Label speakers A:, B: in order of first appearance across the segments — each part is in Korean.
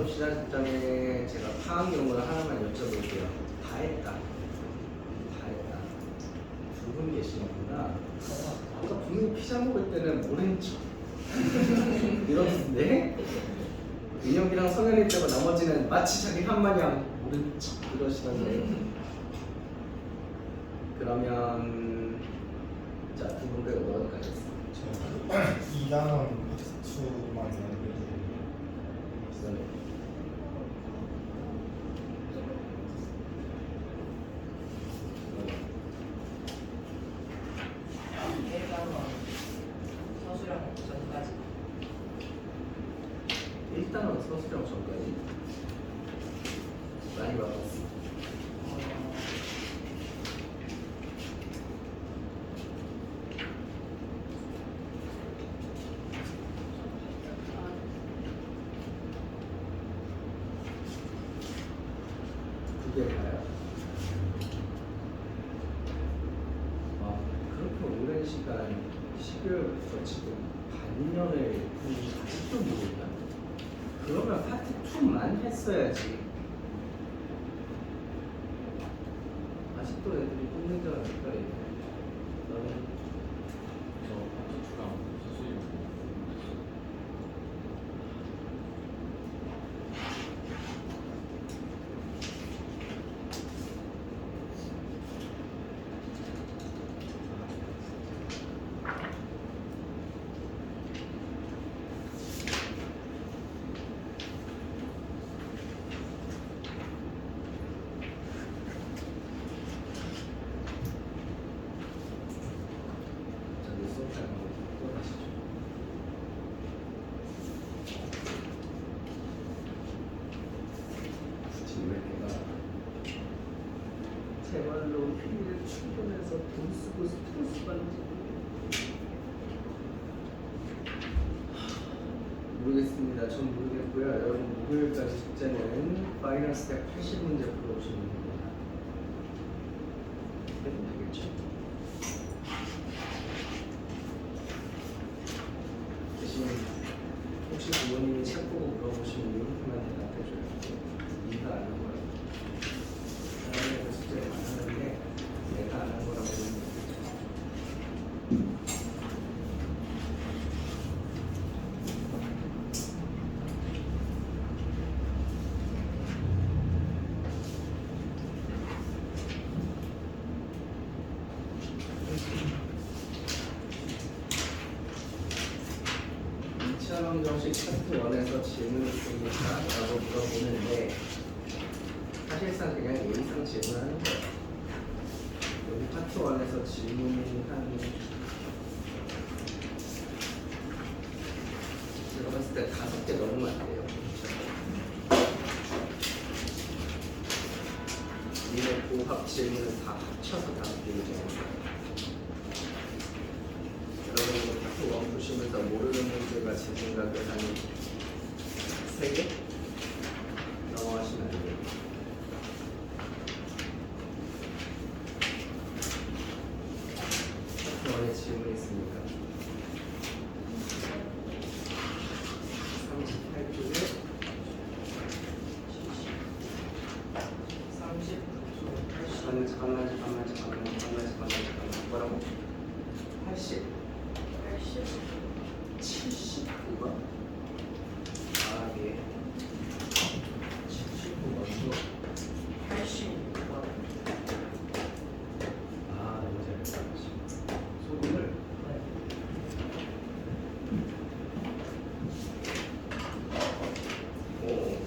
A: 방금 시작 전에 제가 파악용을 하나만 여쭤볼게요. 다 했다. 두 분 계시는구나. 아까 분명히 피자 먹을 때는 모른 척 이러는데 민혁이랑 성현이 때고 나머지는 마치 자기 한 마냥 모른 척 이러시던데. 그러면 자, 두 분 빼고 너는 가겠어.
B: 2단원 X2만 연결.
C: 서수랑 전까지.
A: 일단은 서술형 전까지 많이 바꿨어. 그게 봐요. 그렇게 오랜 시간 12월부터 지금 반년을 아직도 모르냐? 그러면 파트 2만 했어야지. 아직도 애들이 뽑는 줄 알까? 너는
D: 저 파트 2랑 수수료
A: 저기 수업할 거 또 다시 줘. 굳이 왜 내가 제 말로 필리를 충분해서 돈 쓰고 스트레스 받는지 모르겠습니다. 전 모르겠고요. 여러분 목요일까지 숙제는 파이널스 때 80문제 풀어주시면 됩니다. 해도 되겠죠? 대신 혹시 부모님이 책 보고 물어보시면 이렇게만 대답해줘요. 네가 아는 거라고. 사람이 숙제를 안 하는데 내가 안 한 거라고 하는 거죠. 이차원 정식 파트 1에서 질문이 있으니까 라고 물어보는데 사실상 그냥 예의상 질문하는 거예요. 여기 파트 1에서 질문이 한 제가 봤을 때 5개 넘으면 안 돼요. 니네 고합 질문을 다 합쳐서 5개 정도. 여러분 파트 1 보시면서 모르는 문제가 제 생각에 한 3개 넘어가시면 안 돼요. 파트 1에 질문 있습니까? 38쪽에
C: 30,
A: 잠깐만 뭐라고? 80 79번? 아, 예. 79번도
C: 80번.
A: 아, 너무 잘했다. 소금을 오.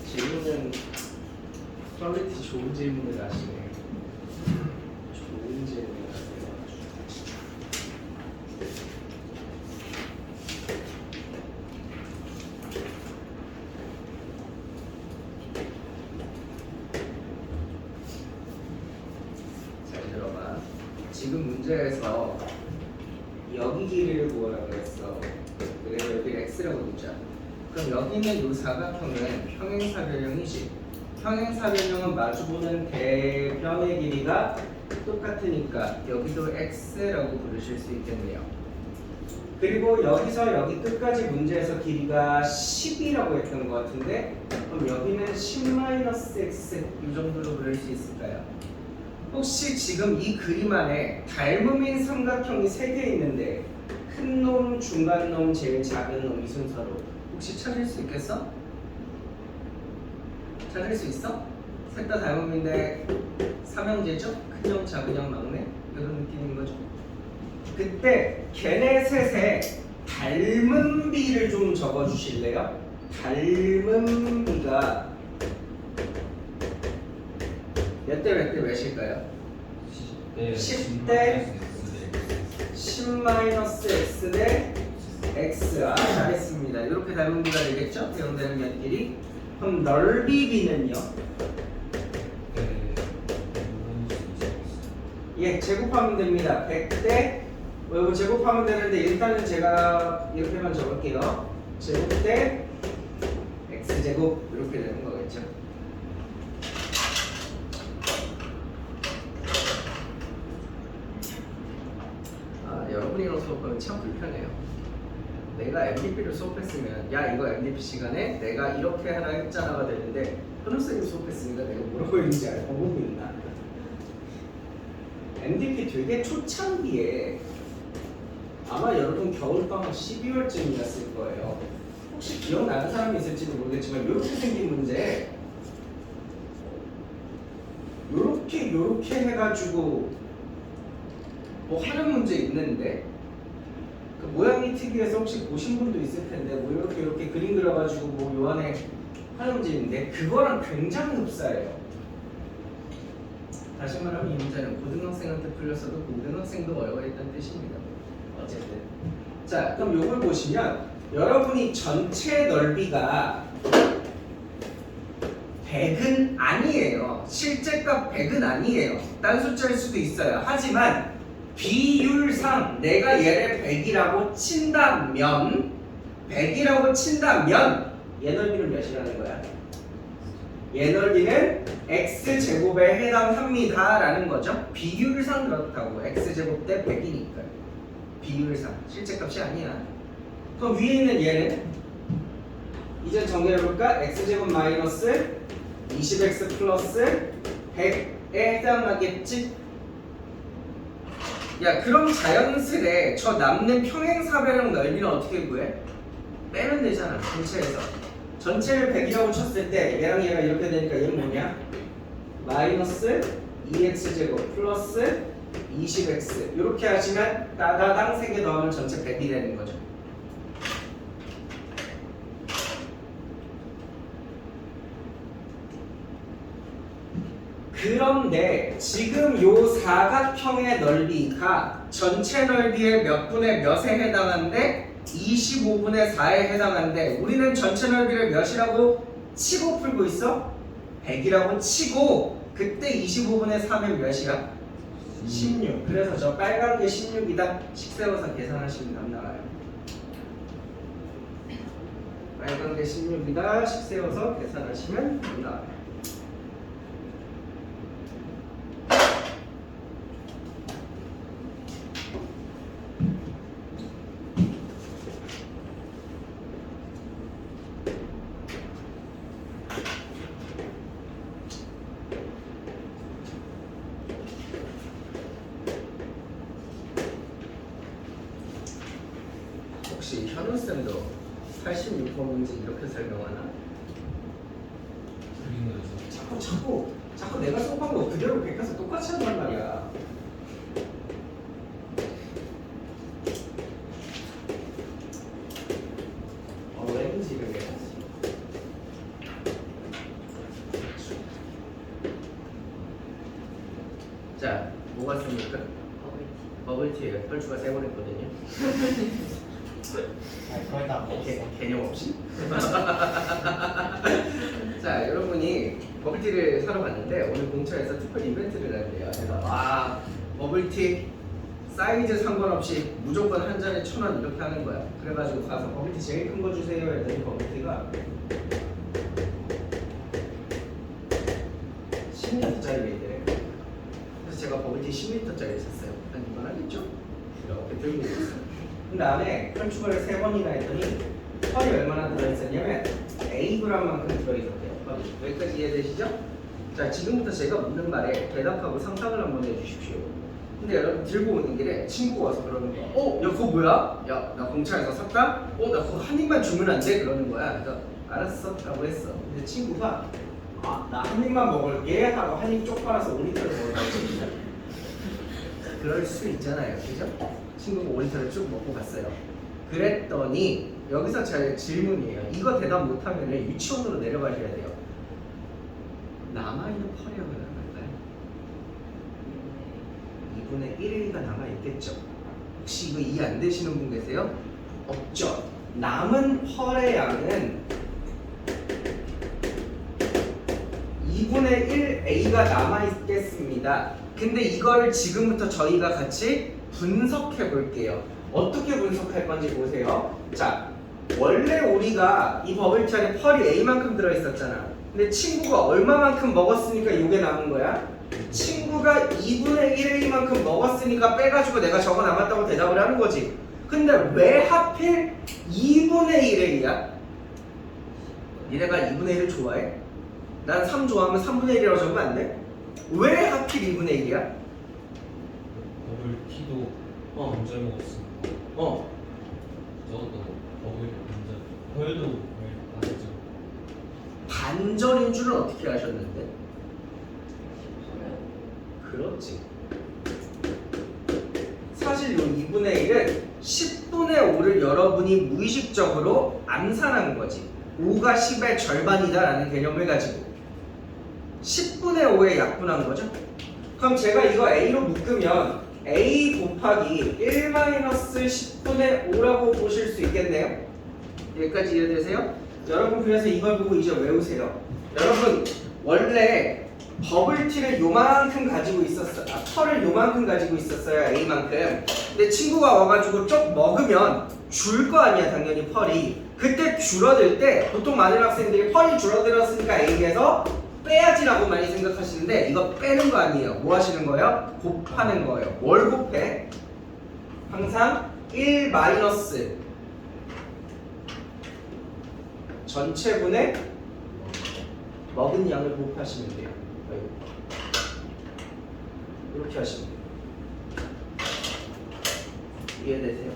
A: 질문은 퀄리티 좋은 질문을 하시네. 좋은 질문을 하세요. 잘 들어봐. 지금 문제에서 여기 길이를 구하라고 그랬어. 그래서 여기 x라고 두자. 그럼 여기 있는 이 사각형은 평행사변형이지. 평행사변형은 마주보는 대변의 길이가 똑같으니까 여기도 x라고 부르실 수 있겠네요. 그리고 여기서 여기 끝까지 문제에서 길이가 10이라고 했던 것 같은데 그럼 여기는 10-x 이 정도로 그릴 수 있을까요? 혹시 지금 이 그림 안에 닮음인 삼각형이 3개 있는데 큰 놈, 중간 놈, 제일 작은 놈 이 순서로 혹시 찾을 수 있겠어? 찾을 수 있어? 셋 다 닮음인데 삼형제죠? 큰형, 작은형, 막내? 이런 느낌인 거죠. 그때 걔네 셋의 닮은 비를 좀 적어주실래요? 닮은 비가 몇 대 몇 대 몇일까요? 10 대 10-x 대 x. 아, 잘했습니다. 이렇게 닮은 비가 되겠죠? 대응되는 면끼리. 그럼 넓이 비는요? 예, 제곱하면 됩니다. 100대 이거 제곱하면 되는데 일단은 제가 이렇게만 적을게요. 제곱 대 x제곱 이렇게 되는 거겠죠. 아, 여러분이 이런 수업하면 참 불편해요. 내가 MDP를 수업했으면 야 이거 MDP 시간에 내가 이렇게 하나 했잖아가 되는데 현우쌤이 수업했으니까 내가 뭐라고 했는지 알고 보고 있나. MDP 되게 초창기에 아마 여러분 겨울방학 12월쯤이었을 거예요. 혹시 기억나는 사람이 있을지도 모르겠지만 이렇게 생긴 문제 요렇게 해가지고 뭐 하는 문제 있는데 그 모양이 특이해서 혹시 보신 분도 있을 텐데 뭐 이렇게 그림 그려가지고 뭐 요 안에 하는 문제 있는데 그거랑 굉장히 흡사해요. 다시 말하면 이 문제는 고등학생한테 풀렸어도 고등학생도 어려워했다는 뜻입니다. 어쨌든 자 그럼 요걸 보시면 여러분이 전체 넓이가 100은 아니에요. 실제값 100은 아니에요. 딴 숫자일 수도 있어요. 하지만 비율상 내가 얘를 100이라고 친다면 얘 넓이는 몇이라는 거야? 얘 넓이는 x제곱에 해당합니다 라는 거죠. 비율상 그렇다고. x제곱 대 100이니까 비율상 실제값이 아니야. 그럼 위에 있는 얘는 이제 정리해볼까? x제곱 마이너스 20x 플러스 100에 해당하겠지? 야 그럼 자연스레 저 남는 평행사변형 넓이는 어떻게 구해? 빼면 되잖아. 전체를 100이라고 쳤을 때 얘랑 얘가 이렇게 되니까 얘는 뭐냐? 마이너스 2x제곱 플러스 20x 이렇게 하시면 따다당 3개 더하면 전체 100이 되는 거죠. 그런데 지금 요 사각형의 넓이가 전체 넓이의 몇 분의 몇에 해당하는데 25분의 4에 해당하는데 우리는 전체 넓이를 몇이라고 치고 풀고 있어? 100이라고 치고 그때 25분의 3은 몇이야? 16. 그래서 저 빨간 게 16이다. 식 세워서 계산하시면 답 나와요. 빨간 게 16이다. 식 세워서 계산하시면 답 나와요. 혹시 현우쌤도 86번 문제 이렇게 설명하나? 자꾸 내가 수업한 거 그대로 백과사 똑같이 한단 말이야. 왠지 이렇게 자, 뭐가 씁니까? 버블티예요. 펄추가 3번 했거든요.
B: 거의 다 먹었어.
A: 개념 없이? 자, 여러분이 버블티를 사러 갔는데 오늘 공차에서 특별 이벤트를 한대요. 그래서 버블티 사이즈 상관없이 무조건 한 잔에 1,000원 이렇게 하는 거야. 그래가지고 가서 버블티 제일 큰 거 주세요 했더니 버블티가 10리터짜리가 있대. 그래서 제가 버블티 10리터짜리 샀어요. 한 이만 하겠죠? 이렇게 들고 있었어요. 그 다음에 펼추거를 3번이나 했더니 펄이 얼마나 들어있었냐면 Ag만큼 들어있었대요. 펄이. 여기까지 이해되시죠? 자, 지금부터 제가 묻는 말에 대답하고 상상을 한번 해주십시오. 근데 여러분 들고 오는 길에 친구가 와서 그러는 거야. 야 그거 뭐야? 야 나 공차에서 샀다? 나 그거 한 입만 주면 안 돼? 그러는 거야. 그래서 알았어 라고 했어. 근데 친구가 나 한 입만 먹을게 하고 한 입 쪽 빨아서 5리터를 먹었다고. 그럴 수 있잖아요, 그죠? 친구가 5리터를 쭉 먹고 갔어요. 그랬더니 여기서 제 질문이에요. 이거 대답 못하면 유치원으로 내려가셔야 돼요. 남아있는 펄이라고 나갈까요? 2분의 1A가 남아있겠죠. 혹시 이거 이해 안 되시는 분 계세요? 없죠. 남은 펄의 양은 2분의 1A가 남아있겠습니다. 근데 이걸 지금부터 저희가 같이 분석해 볼게요. 어떻게 분석할 건지 보세요. 자, 원래 우리가 이 버블티 안에 펄이 A만큼 들어있었잖아. 근데 친구가 얼마만큼 먹었으니까 이게 남은 거야? 친구가 2분의 1A만큼 먹었으니까 빼가지고 내가 저거 남았다고 대답을 하는 거지. 근데 왜 하필 2분의 1A야? 니네가 2분의 1을 좋아해? 난 3 좋아하면 3분의 1이라고 적으면 안 돼? 왜 하필 2분의 1이야?
D: 버블 티도 먼저 먹었으니까. 저도 버블 먼저. 펄도 맞죠.
A: 반절인 줄은 어떻게 아셨는데? 그렇지. 사실 이 2분의 1은 10분의 5를 여러분이 무의식적으로 암산한 거지. 5가 10의 절반이다 라는 개념을 가지고 10분의 5에 약분한 거죠. 그럼 제가 이거 A로 묶으면 A 곱하기 1-10분의 5라고 보실 수 있겠네요. 여기까지 이해되세요? 여러분 그래서 이걸 보고 이제 외우세요. 여러분 원래 버블티를 요만큼 가지고 있었어요. 펄을 요만큼 가지고 있었어요. A만큼. 근데 친구가 와가지고 쪽 먹으면 줄 거 아니야 당연히 펄이. 그때 줄어들 때 보통 많은 학생들이 펄이 줄어들었으니까 A에서 빼야지라고 많이 생각하시는데 이거 빼는 거 아니에요. 뭐 하시는 거예요? 곱하는 거예요. 뭘 곱해? 항상 1 마이너스 전체분의 먹은 양을 곱하시면 돼요. 이렇게 하시면 돼요. 이해되세요?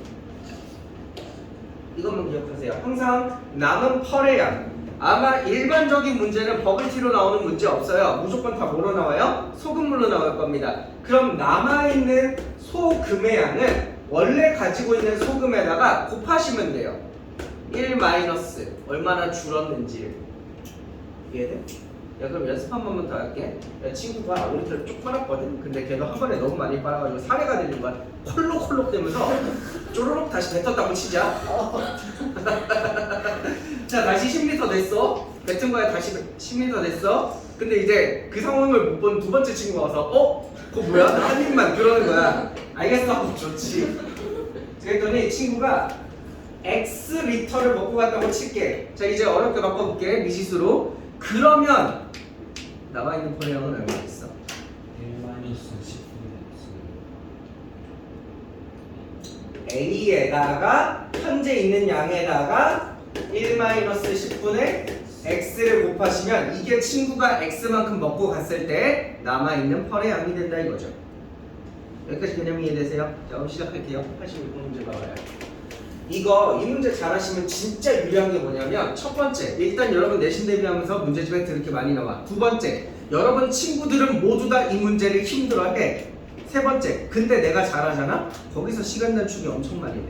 A: 이것만 기억하세요. 항상 남은 펄의 양. 아마 일반적인 문제는 버블티로 나오는 문제 없어요. 무조건 다 뭐로 나와요? 소금물로 나올 겁니다. 그럼 남아있는 소금의 양은 원래 가지고 있는 소금에다가 곱하시면 돼요. 1 마이너스 얼마나 줄었는지를. 이해돼? 야 그럼 연습 한 번만 더 할게. 야, 친구가 5리터를 쭉 빨았거든. 근데 걔도 한 번에 너무 많이 빨아가지고 사례가 들린 거야. 콜록콜록 되면서 쪼르륵 다시 뱉었다고 치자. 자 다시 10리터 됐어. 뱉은 거야 다시 10리터 됐어. 근데 이제 그 상황을 못 본 두 번째 친구가 와서 그거 뭐야? 한 입만 그러는 거야. 알겠어? 좋지. 그랬더니 친구가 X 리터를 먹고 갔다고 칠게. 자 이제 어렵게 바꿔볼게. 미지수로. 그러면 남아있는 펄의 양은 얼마 있어?
D: 1-10분의
A: A에다가 현재 있는 양에다가 1-10분의 X를 곱하시면 이게 친구가 X만큼 먹고 갔을 때 남아있는 펄의 양이 된다 이거죠. 여기까지 개념이 이해되세요? 자 그럼 시작할게요. 86번 문제 봐봐요. 이 문제 잘 하시면 진짜 유리한 게 뭐냐면 첫 번째, 일단 여러분 내신 대비하면서 문제집에 그렇게 많이 나와. 두 번째, 여러분 친구들은 모두 다 이 문제를 힘들어해. 세 번째, 근데 내가 잘하잖아? 거기서 시간 단축이 엄청 많이 돼.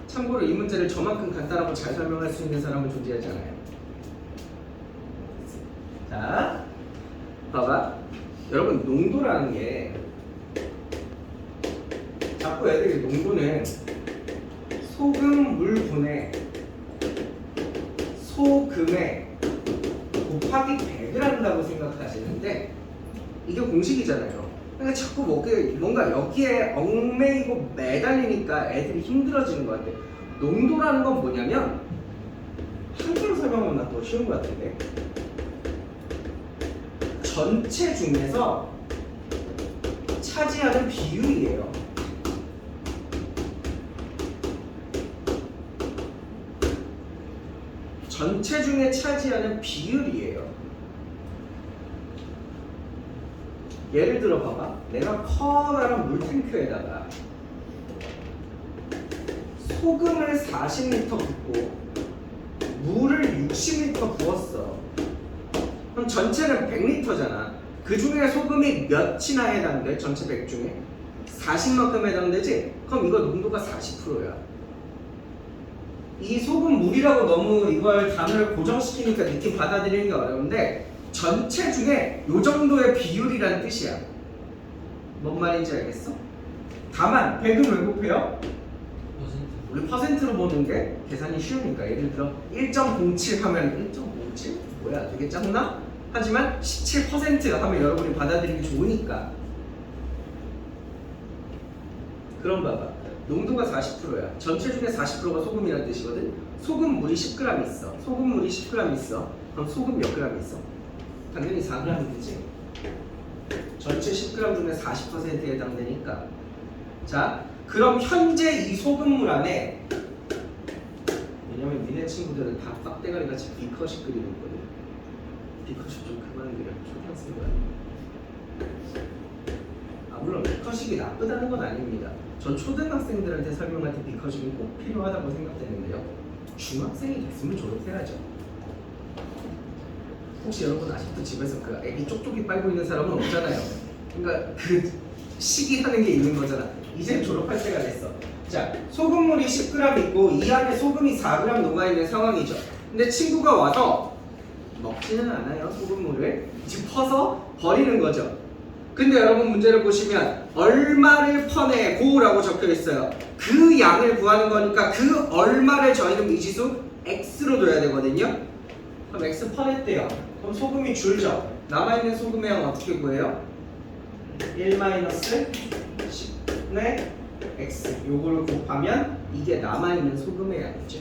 A: 참고로 이 문제를 저만큼 간단하고 잘 설명할 수 있는 사람은 존재하지 않아요. 자, 봐봐. 여러분 농도라는 게 자꾸 애들이 농도는 소금 물분의 소금에 곱하기 100을 한다고 생각하시는데 이게 공식이잖아요. 그러니까 자꾸 뭔가 여기에 얽매이고 매달리니까 애들이 힘들어지는 것 같아요. 농도라는 건 뭐냐면 한 개로 설명하면 나 더 쉬운 것 같은데 전체 중에서 차지하는 비율이에요. 전체 중에 차지하는 비율이에요. 예를 들어 봐봐. 내가 커다란 물탱크에다가 소금을 40리터 붓고 물을 60리터 부었어. 그럼 전체는 100리터잖아. 그 중에 소금이 몇이나 해당돼? 전체 100 중에 40만큼 해당되지? 그럼 이거 농도가 40%야. 이 소금 물이라고 너무 이걸 단어를 고정시키니까 느낌 받아들이는 게 어려운데 전체 중에 요 정도의 비율이라는 뜻이야. 뭔 말인지 알겠어? 다만 100은 왜 곱해요? 우리 퍼센트로 보는 게 계산이 쉬우니까. 예를 들어 1.07 하면 1.07? 뭐야 되게 작나? 하지만 17% 하면 여러분이 받아들이기 좋으니까. 그럼 봐봐. 농도가 40%야. 전체 중에 40%가 소금이라는 뜻이거든. 소금물이 10g 있어. 소금물이 10g 있어. 그럼 소금 몇 g 있어? 당연히 4g이지. 전체 10g 중에 40%에 해당되니까. 자, 그럼 현재 이 소금물 안에, 왜냐면 니네 친구들은 다 빡대가리 같이 B컷이 그리고 있거든. B컷이 좀 그만 그려. 초등학생 거야. 아, 물론 B컷이 나쁘다는 건 아닙니다. 전 초등학생들한테 설명할 때 B컷이 꼭 필요하다고 생각되는데요. 중학생이 됐으면 졸업해야죠. 혹시 여러분 아직도 집에서 그 애기 쪽쪽이 빨고 있는 사람은 없잖아요. 그러니까 그 시기 하는 게 있는 거잖아. 이제 졸업할 때가 됐어. 자, 소금물이 10g 있고 이 안에 소금이 4g 녹아있는 상황이죠. 근데 친구가 와서 먹지는 않아요. 소금물을 지금 퍼서 버리는 거죠. 근데 여러분 문제를 보시면 얼마를 퍼내고 라고 적혀 있어요. 그 양을 구하는 거니까 그 얼마를 저희는 미지수 x로 둬야 되거든요. 그럼 x 퍼냈대요. 그럼 소금이 줄죠. 남아있는 소금의 양 어떻게 구해요? 1-10분의 x. 요거를 곱하면 이게 남아있는 소금의 양이죠.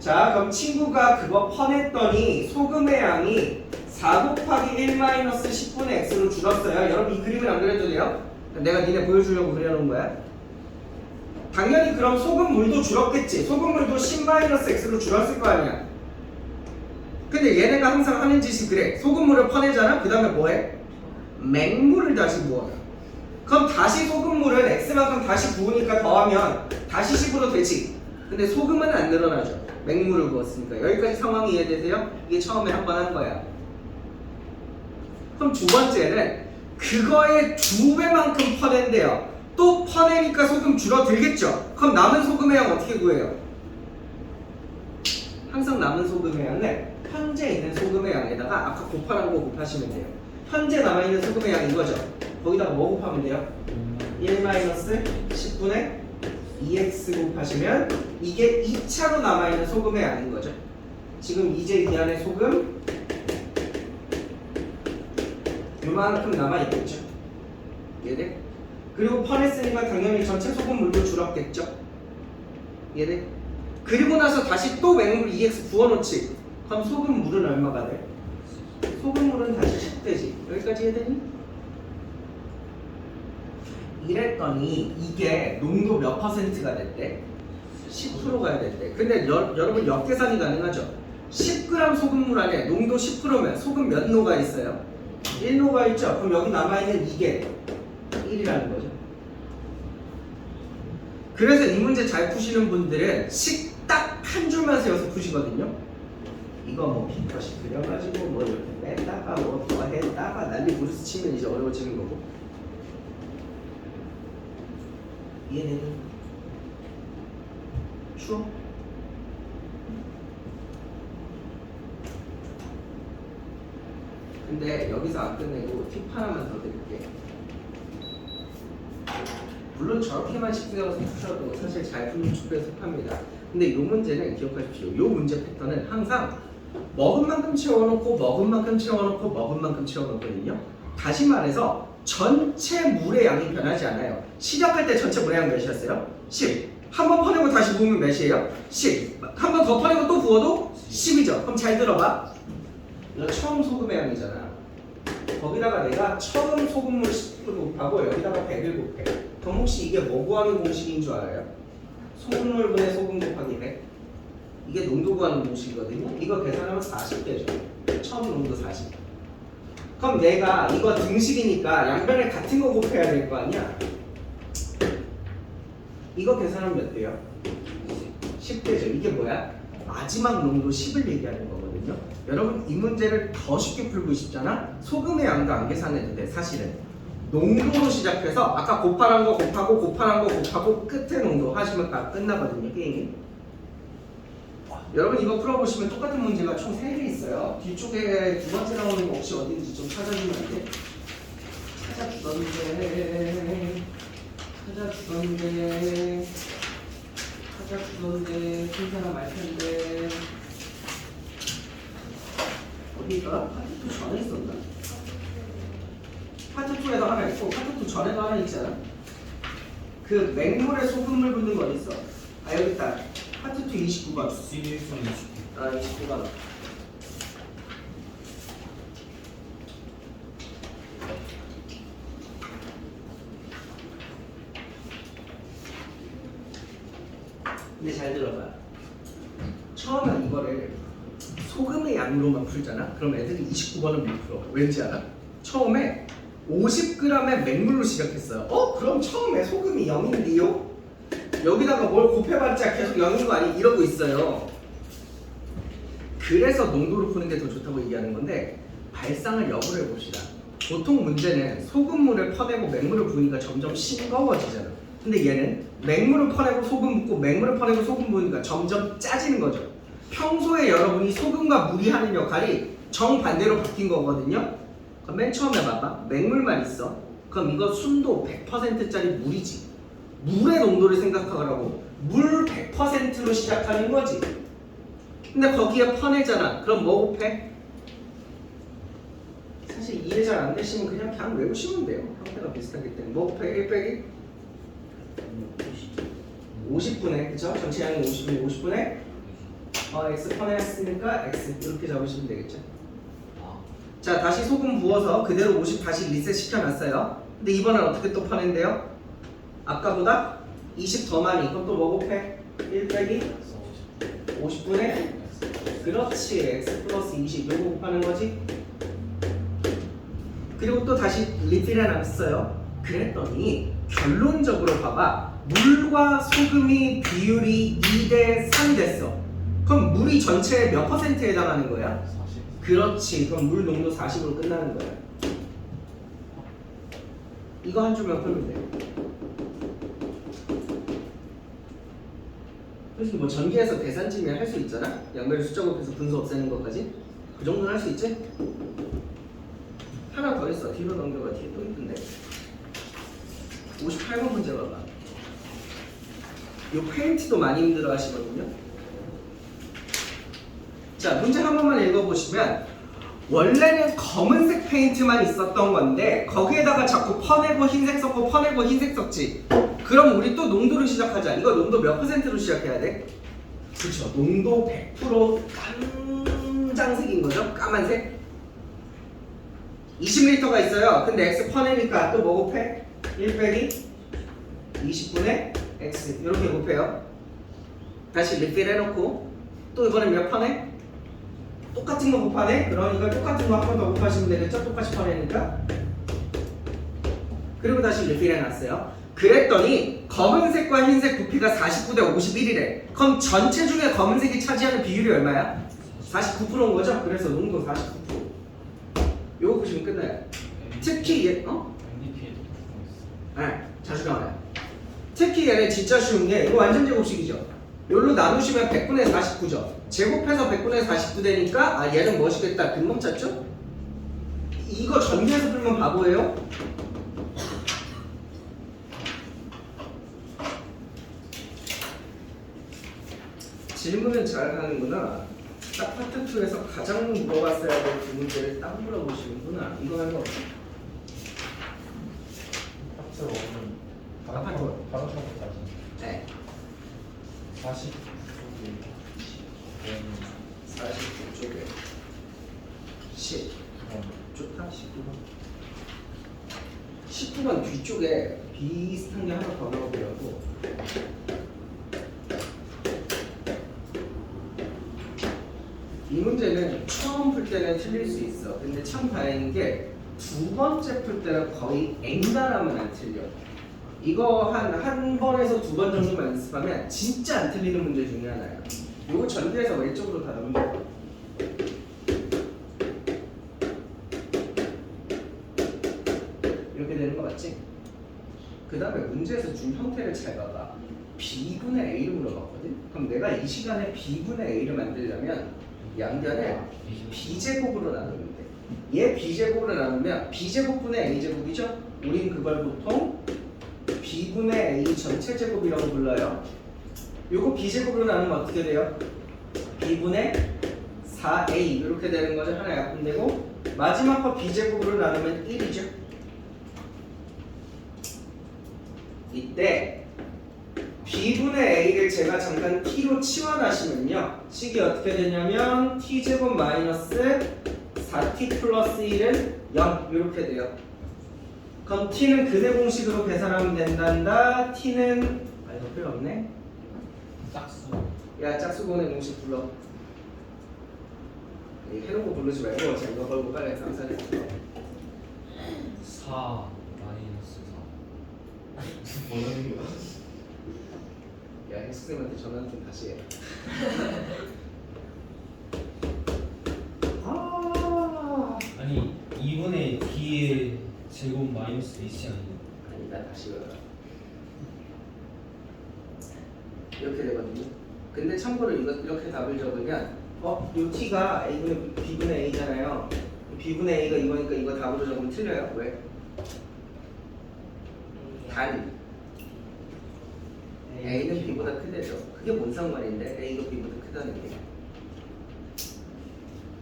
A: 자, 그럼 친구가 그거 퍼냈더니 소금의 양이 4 곱하기 1-10분의 x로 줄었어요. 여러분 이 그림을 안 그려도 돼요? 내가 니네 보여주려고 그려놓은 거야. 당연히 그럼 소금물도 줄었겠지. 소금물도 10-x로 줄었을 거 아니야. 근데 얘네가 항상 하는 짓이 그래. 소금물을 퍼내잖아. 그 다음에 뭐해? 맹물을 다시 부어요. 그럼 다시 소금물은 x만큼 다시 부으니까 더하면 다시 10으로 되지. 근데 소금은 안 늘어나죠. 맹물을 부었으니까. 여기까지 상황이 이해되세요? 이게 처음에 한 번 한 거야. 그럼 두 번째는 그거의 2배만큼 퍼낸대요. 또 퍼내니까 소금 줄어들겠죠. 그럼 남은 소금의 양 어떻게 구해요? 항상 남은 소금의 양을 현재 있는 소금의 양에다가 아까 곱하라는 거 곱하시면 돼요. 현재 남아있는 소금의 양 이거죠. 거기다가 뭐 곱하면 돼요? 1-10분의 2x 곱하시면 이게 2차로 남아있는 소금의 양인 거죠. 지금 이제 이 안에 소금 요만큼 남아있겠죠. 이해돼? 그리고 퍼냈으니까 당연히 전체 소금물도 줄었겠죠. 이해돼? 그리고 나서 다시 또 맹물 2x 부어놓지. 그럼 소금물은 얼마가 돼? 소금물은 다시 10대지. 여기까지 이해되니? 이랬더니 이게 농도 몇 퍼센트가 됐대? 10%가 됐대. 근데 여러분 역계산이 가능하죠? 10g 소금물 안에 농도 10%면 소금 몇 노가 있어요? 1노가 있죠? 그럼 여기 남아있는 이게 1이라는 거죠. 그래서 이 문제 잘 푸시는 분들은 식 딱 한 줄만 세워서 푸시거든요. 이거 뭐 B컷이 그려가지고 뭐 이렇게 뺐다가 뭐 더했다가 난리 부르스 치면 이제 어려워지는 거고. 이해되니? 추워? 근데 여기서 안 끝내고 팁 하나만 더 드릴게. 물론 저렇게만 식생각해서 푸셔도 사실 잘 푸는 축구에 속합니다. 근데 이 문제는 기억하십시오. 이 문제 패턴은 항상 먹은 만큼 채워놓고 먹은 만큼 채워놓고 먹은 만큼 채워놓거든요. 다시 말해서 전체 물의 양이 변하지 않아요. 시작할 때 전체 물의 양 몇이었어요? 10. 한 번 퍼내고 다시 부으면 몇이에요? 10. 한 번 더 퍼내고 또 부어도 10이죠. 그럼 잘 들어봐. 이거 처음 소금의 양이잖아. 거기다가 내가 처음 소금물 10을 곱하고 여기다가 100을 곱해. 그럼 혹시 이게 뭐 구하는 공식인 줄 알아요? 소금물분의 소금 곱하기 100. 이게 농도 구하는 공식이거든요. 이거 계산하면 40되죠. 처음 농도 40. 그럼 내가 이거 등식이니까 양변에 같은 거 곱해야 될 거 아니야? 이거 계산하면 몇 돼요? 10대죠. 이게 뭐야? 마지막 농도 10을 얘기하는 거거든요. 여러분 이 문제를 더 쉽게 풀고 싶잖아? 소금의 양도 안 계산해도 돼. 사실은 농도로 시작해서 아까 곱하란 거 곱하고 곱하란 거 곱하고 끝에 농도 하시면 다 끝나거든요. 게임이. 여러분 이거 풀어보시면 똑같은 문제가 총 3개 있어요. 뒤쪽에 두 번째 나오는 거 혹시 어딘지 좀 찾아주면 안 돼? 찾아주던데 큰 사람 알 텐데 어디가? 파트 2 전에 있었나? 파트 2에도 하나 있고 파트 2 전에도 하나 있잖아. 그 맹물에 소금물 붓는 거 어디 있어? 아 여기 있다. 파트 2 29번.
D: C1선 29.
A: 아 29번. 근데 잘 들어봐. 처음에 이거를 소금의 양으로만 풀잖아? 그럼 애들이 29번을 못 풀어. 왠지 알아? 처음에 50g의 맹물로 시작했어요. 그럼 처음에 소금이 0인데요? 여기다가 뭘 곱해봤자 계속 0인 거 아니? 이러고 있어요. 그래서 농도를 푸는 게 더 좋다고 얘기하는 건데 발상을 역으로 해봅시다. 보통 문제는 소금물을 퍼내고 맹물을 부으니까 점점 싱거워지잖아. 근데 얘는 맹물을 퍼내고 소금 붓고 맹물을 퍼내고 소금 부으니까 점점 짜지는 거죠. 평소에 여러분이 소금과 물이 하는 역할이 정반대로 바뀐 거거든요. 그럼 맨 처음에 봐봐. 맹물만 있어. 그럼 이거 순도 100%짜리 물이지. 물의 농도를 생각하라고. 물 100%로 시작하는 거지. 근데 거기에 퍼내잖아. 그럼 뭐 곱해? 사실 이해 잘 안 되시면 그냥 외우시면 돼요. 형태가 비슷하기 때문에. 뭐 곱해? 1 빼기? 50분의 그쵸? 전체 양이 50분의 50분의 x 퍼냈으니까 x 이렇게 잡으시면 되겠죠. 자 다시 소금 부어서 그대로 50 다시 리셋 시켜놨어요. 근데 이번엔 어떻게 또 퍼낸대요? 아까보다 20 더 많이. 그럼 또 뭐 곱해? 1 빼기 50분의 그렇지 x 플러스 20 요거 곱하는 거지. 그리고 또 다시 리필해 놨어요. 그랬더니 결론적으로 봐봐. 물과 소금이 비율이 2대 3이 됐어. 그럼 물이 전체의 몇 퍼센트에 해당하는 거야?
D: 40.
A: 그렇지. 그럼 물 농도 40으로 끝나는 거야. 이거 한 줄만 풀면 돼. 솔직히 뭐 전기에서 계산쯤이야 할 수 있잖아. 양변을 숫자 곱해서 분수 없애는 것까지. 그 정도는 할 수 있지? 하나 더 있어. 뒤로 넘겨봐. 뒤에 또 있던데. 58번 문제 봐봐. 요 페인트도 많이 힘들어 하시거든요. 자, 문제 한 번만 읽어보시면 원래는 검은색 페인트만 있었던 건데 거기에다가 자꾸 퍼내고 흰색 섞고 퍼내고 흰색 섞지. 그럼 우리 또 농도를 시작하자. 이거 농도 몇 %로 시작해야 돼? 그쵸. 농도 100% 깜장색인 거죠. 까만색. 20L가 있어요. 근데 X 퍼내니까 또 뭐 곱해? 1 빼기 20분의 X 이렇게 곱해요. 다시 리필 해놓고 또 이번엔 몇 퍼내? 똑같은 거 곱하네? 그러니까 똑같은 거 한 번 더 곱하시면 되겠죠? 똑같이 퍼내니까. 그리고 다시 리필 해놨어요. 그랬더니 검은색과 흰색 부피가 49대 51이래. 그럼 전체 중에 검은색이 차지하는 비율이 얼마야? 49%인 거죠? 그래서 농도 49%. 요거 보시면 끝나요. 특히 얘,
D: NDP에도 있어.
A: 네, 자주 나와요. 특히 얘는 진짜 쉬운 게 이거 완전 제곱식이죠. 요로 나누시면 100분의 49죠. 제곱해서 100분의 49 되니까 아 얘는 뭐시겠다. 금방 찾죠? 이거 전개해서 풀면 바보예요? 질문은 잘 하는구나. 딱 파트 2에서 가장 물어봤어야 될 두 문제를 딱 물어보시는구나. 이거 하는 거 없어?
B: 파트 5는
A: 파트
B: 다른 처음부터
A: 네.
B: 40쪽에
A: 49쪽에 10 좋다. 19번. 19번 뒤쪽에 비슷한 게 하나 더 나오더라고. 이 문제는 처음 풀 때는 틀릴 수 있어. 근데 참 다행인 게 두 번째 풀 때는 거의 앵간하면 안 틀려. 이거 한 번에서 두 번 정도만 연습하면 진짜 안 틀리는 문제 중에 하나야. 이거 전개해서 왼쪽으로 다 넘겨. 이렇게 되는 거 맞지? 그 다음에 문제에서 준 형태를 잘 봐봐. B분의 A를 물어봤거든? 그럼 내가 이 시간에 B분의 A를 만들려면 양변을 B제곱으로 나누면 돼. 얘 B제곱으로 나누면 B제곱분의 A제곱이죠? 우린 그걸 보통 B분의 A 전체 제곱이라고 불러요. 요거 B제곱으로 나누면 어떻게 돼요? B분의 4A 이렇게 되는 거죠. 하나 약분되고 마지막 거 B제곱으로 나누면 1이죠. 이때 B분의 A를 제가 잠깐 T로 치환하시면요. 식이 어떻게 되냐면 T제곱 마이너스 4T 플러스 1은 0 이렇게 돼요. 그럼 T는 근의 공식으로 계산하면 된단다. T는 이거 필요 없네.
D: 짝수.
A: 야 짝수분의 공식 불러. 해놓은 거 부르지 말고 자 이거 걸고 빨리 상산해.
D: 4 마이너스 4.
B: 뭐라는 거야?
A: 야 헬스쌤한테 전화 좀 다시 해.
D: 아니 2분의 D의 제곱 마이너스 H 아니에요?
A: 아니다 다시 외워라. 이렇게 되거든요. 근데 참고로 이거 이렇게 답을 적으면 요 t가 a분의 b분의 a잖아요. b분의 a가 이거니까 이거 답으로 적으면 틀려요. 왜? 단 a는 b보다 크대죠. 그게 뭔 상관인데 a가 b보다 크다는 게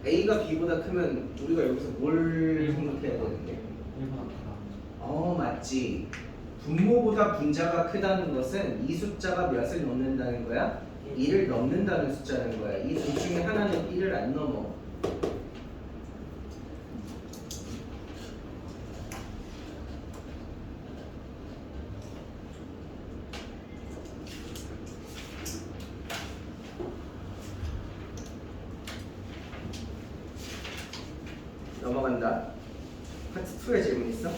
A: a가 b보다 크면 우리가 여기서 뭘 생각해야 되는데?
D: 1보다 크다.
A: 맞지. 분모보다 분자가 크다는 것은 이 숫자가 몇을 넘는다는 거야? 1을 넘는다는 숫자는 거야. 이 둘 중에 하나는 1을 안 넘어. 넘어간다. 파트 2에 질문 있어?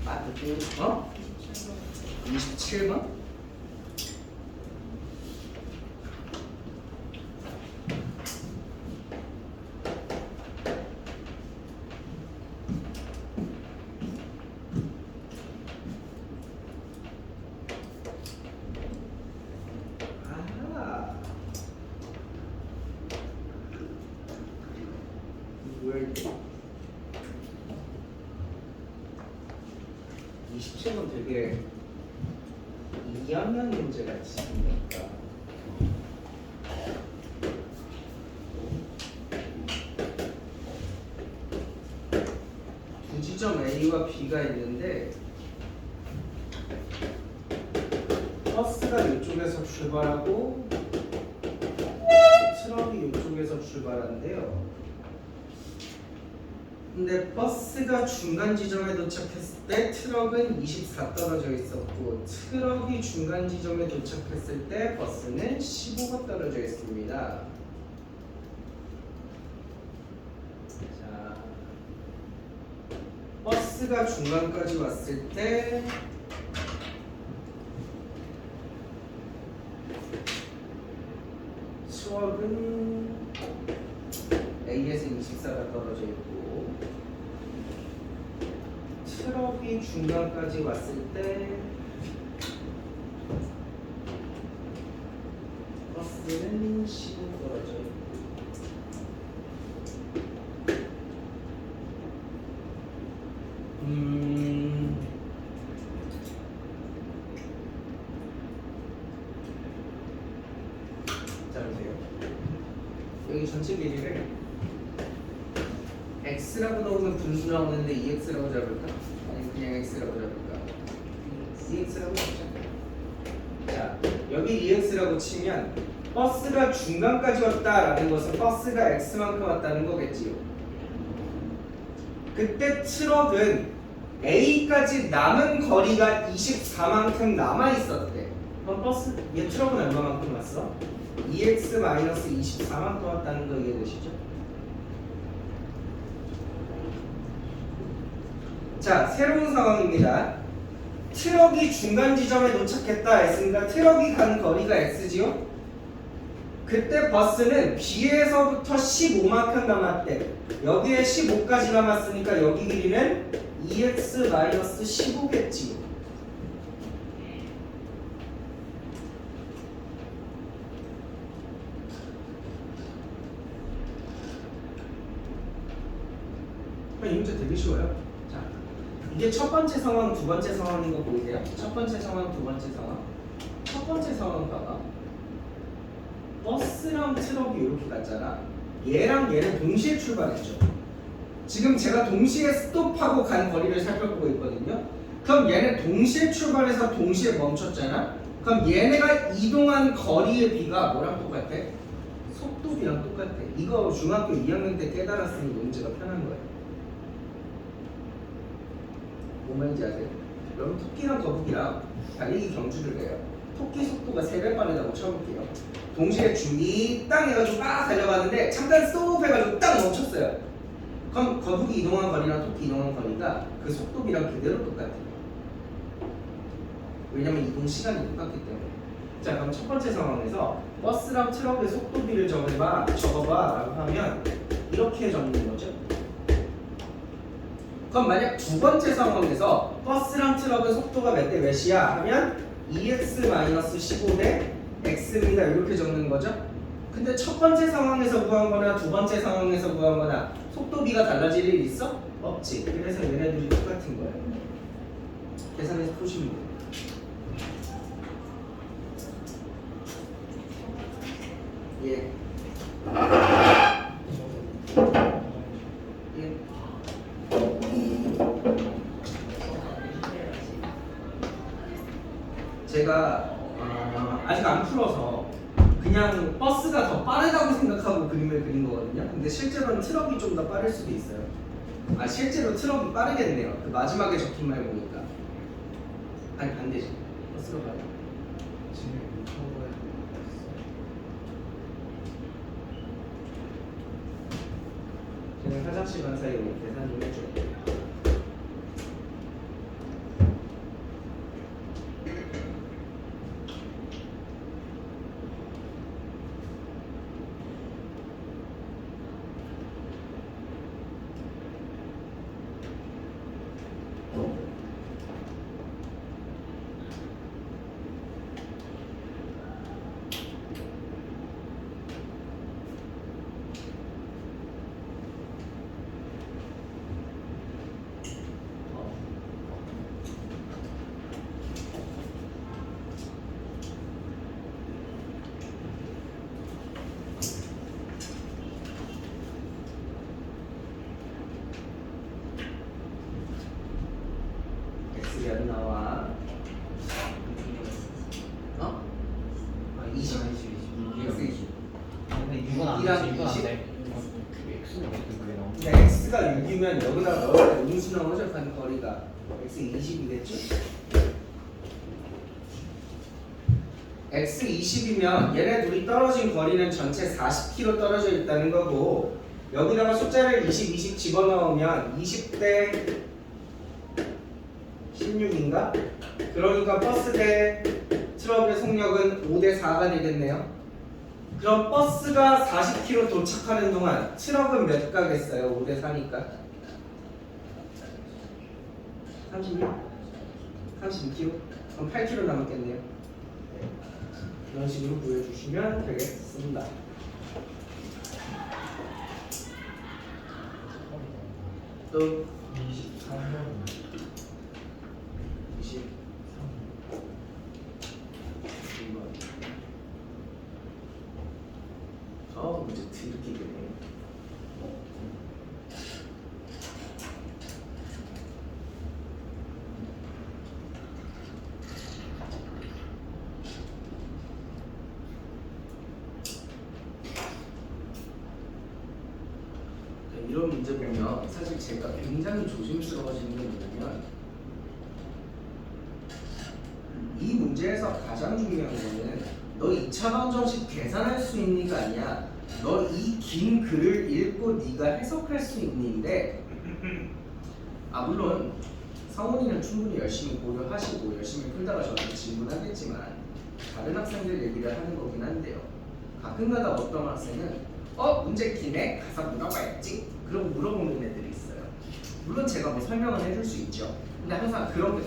A: 파트 2 27번? 왜 27번 되게 2학년 문제 같이 생겼다. 두 지점 A와 B가 있는데 버스가 이쪽에서 출발하고 트럭이 이쪽에서 출발한대요. 근데 버스가 중간 지점에 도착했을 때 트럭은 24 떨어져 있었고 트럭이 중간 지점에 도착했을 때 버스는 15가 떨어져 있습니다. 자, 버스가 중간까지 왔을 때 트럭은 A에서 24가 떨어져 있고 트럭이 중간까지 왔을 때 버스는 15 떨어져 있고 자 보세요. 여기 전체 길이를 x라고 넣으면 분수 나오는데 2x라고 잡을까? 아니 그냥 x라고 잡을까? EX라고 치자. 자, 여기 EX라고 치면 버스가 중간까지 왔다라는 것은 버스가 X만큼 왔다는 거겠지요. 그때 트럭은 A까지 남은 거리가 24만큼 남아있었대. 그럼 버스, 얘 트럭은 얼마만큼 왔어? EX-24만큼 왔다는 거 이해되시죠? 자, 새로운 상황입니다. 트럭이 중간 지점에 도착했다 했으니까 트럭이 간 거리가 X지요? 그때 버스는 B에서부터 15만큼 남았대. 여기에 15까지 남았으니까 여기 길이는 EX-15겠지요. 이 문제 되게 쉬워요. 자, 이게 첫 번째 상황, 두 번째 상황인 거 보이세요? 첫 번째 상황, 두 번째 상황. 첫 번째 상황 봐봐. 버스랑 트럭이 이렇게 갔잖아. 얘랑 얘는 동시에 출발했죠. 지금 제가 동시에 스톱하고 간 거리를 살펴보고 있거든요. 그럼 얘는 동시에 출발해서 동시에 멈췄잖아. 그럼 얘네가 이동한 거리의 비가 뭐랑 똑같아? 속도비랑 똑같아. 이거 중학교 2학년 때 깨달았으니 문제가 편한 거예요. 뭔 말인지 아세요? 여러분 토끼랑 거북이랑 달리기 경주를 해요. 토끼 속도가 3배 빠르다고 쳐볼게요. 동시에 준비 땅 해가지고 막 달려가는데 잠깐 스톱 해가지고 딱 멈췄어요. 그럼 거북이 이동한 거리랑 토끼 이동한 거리가 그 속도비랑 그대로 똑같아요. 왜냐면 이동 시간이 똑같기 때문에. 자, 그럼 첫 번째 상황에서 버스랑 트럭의 속도비를 적어봐 라고 하면 이렇게 적는 거죠. 그럼 만약 두 번째 상황에서 버스랑 트럭의 속도가 몇 대 몇이야 하면 EX-15 대 X입니다. 이렇게 적는 거죠. 근데 첫 번째 상황에서 구한 거나 두 번째 상황에서 구한 거나 속도비가 달라질 일 있어? 없지. 그래서 얘네들이 똑같은 거예요. 계산해서 푸시면 돼요. 예. 예. 제가 아직 안 풀어서 그냥 버스가 더 빠르다고 생각하고 그림을 그린 거거든요. 근데 실제로는 트럭이 좀 더 빠를 수도 있어요. 아, 실제로 트럭이 빠르겠네요. 그 마지막에 적힌 말 보니까. 아니 반대지. 버스가 빠르.
D: 지금 유튜브에
A: 저는 화장실 간 사이로 계산 좀 해줘요. 몇 나와? 어? 20. X 20.
D: 근데 6은 안
A: 이랑
D: 돼. 6은 안
A: 20?
D: 돼. X는 어떻게 그래 나와?
A: 근데 X가 6이면 여기다가 넣을 때 음수랑 허접한 거리가 X 20이겠지? X 20이면 얘네 둘이 떨어진 거리는 전체 40km 떨어져 있다는 거고 여기다가 숫자를 20 집어넣으면 20대 16인가? 그러니까 버스 대 트럭의 속력은 5대 4가 되겠네요. 그럼 버스가 40km 도착하는 동안 트럭은 몇 가겠어요? 5대 4니까 36? 32km? 그럼 8km 남았겠네요. 이런 식으로 보여주시면 되겠습니다. 또
B: 23번
A: 23번 문제 드럽게 되네. 이런 문제 보면 사실 제가 굉장히 조심스러워지는 게 뭐냐면 이 문제에서 가장 중요한 거는 너 2차 방정식 계산할 수 있니가 아니야. 너 이 긴 글을 읽고 네가 해석할 수 있는데 물론 성훈이는 충분히 열심히 고려하시고 열심히 풀다가 저한테 질문하겠지만 다른 학생들 얘기를 하는 거긴 한데요. 가끔가다 어떤 학생은 문제 기네? 가서 물어봐야지. 그러고 물어보는 애들이 있어요. 물론 제가 뭐 설명을 해줄 수 있죠. 근데 항상 그런 게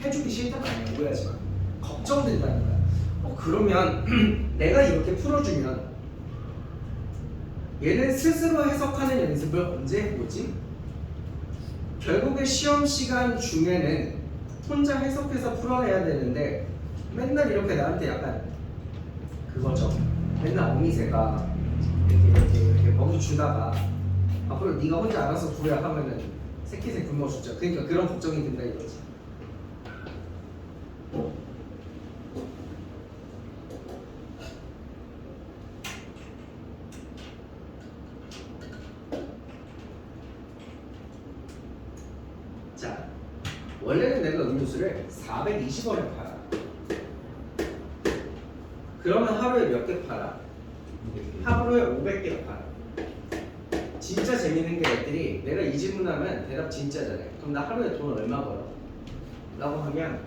A: 해주기 싫다가 아니야. 오해하지 마. 걱정된다는 거야. 그러면 내가 이렇게 풀어주면 얘는 스스로 해석하는 연습을 언제 해보지? 결국에 시험 시간 중에는 혼자 해석해서 풀어내야 되는데 맨날 이렇게 나한테 약간 그거죠. 맨날 어미새가 이렇게 먹이 주다가 앞으로 네가 혼자 알아서 구해야 하면은 새끼새 굶어 죽자. 그러니까 그런 걱정이 든다 이거지. 자, 원래는 내가 음료수를 420원에 팔아. 그러면 하루에 몇 개 팔아? 하루에 500개 팔아. 진짜 재밌는 게 애들이 내가 이 질문하면 대답 진짜 잘해. 그럼 나 하루에 돈 얼마 벌어? 라고 하면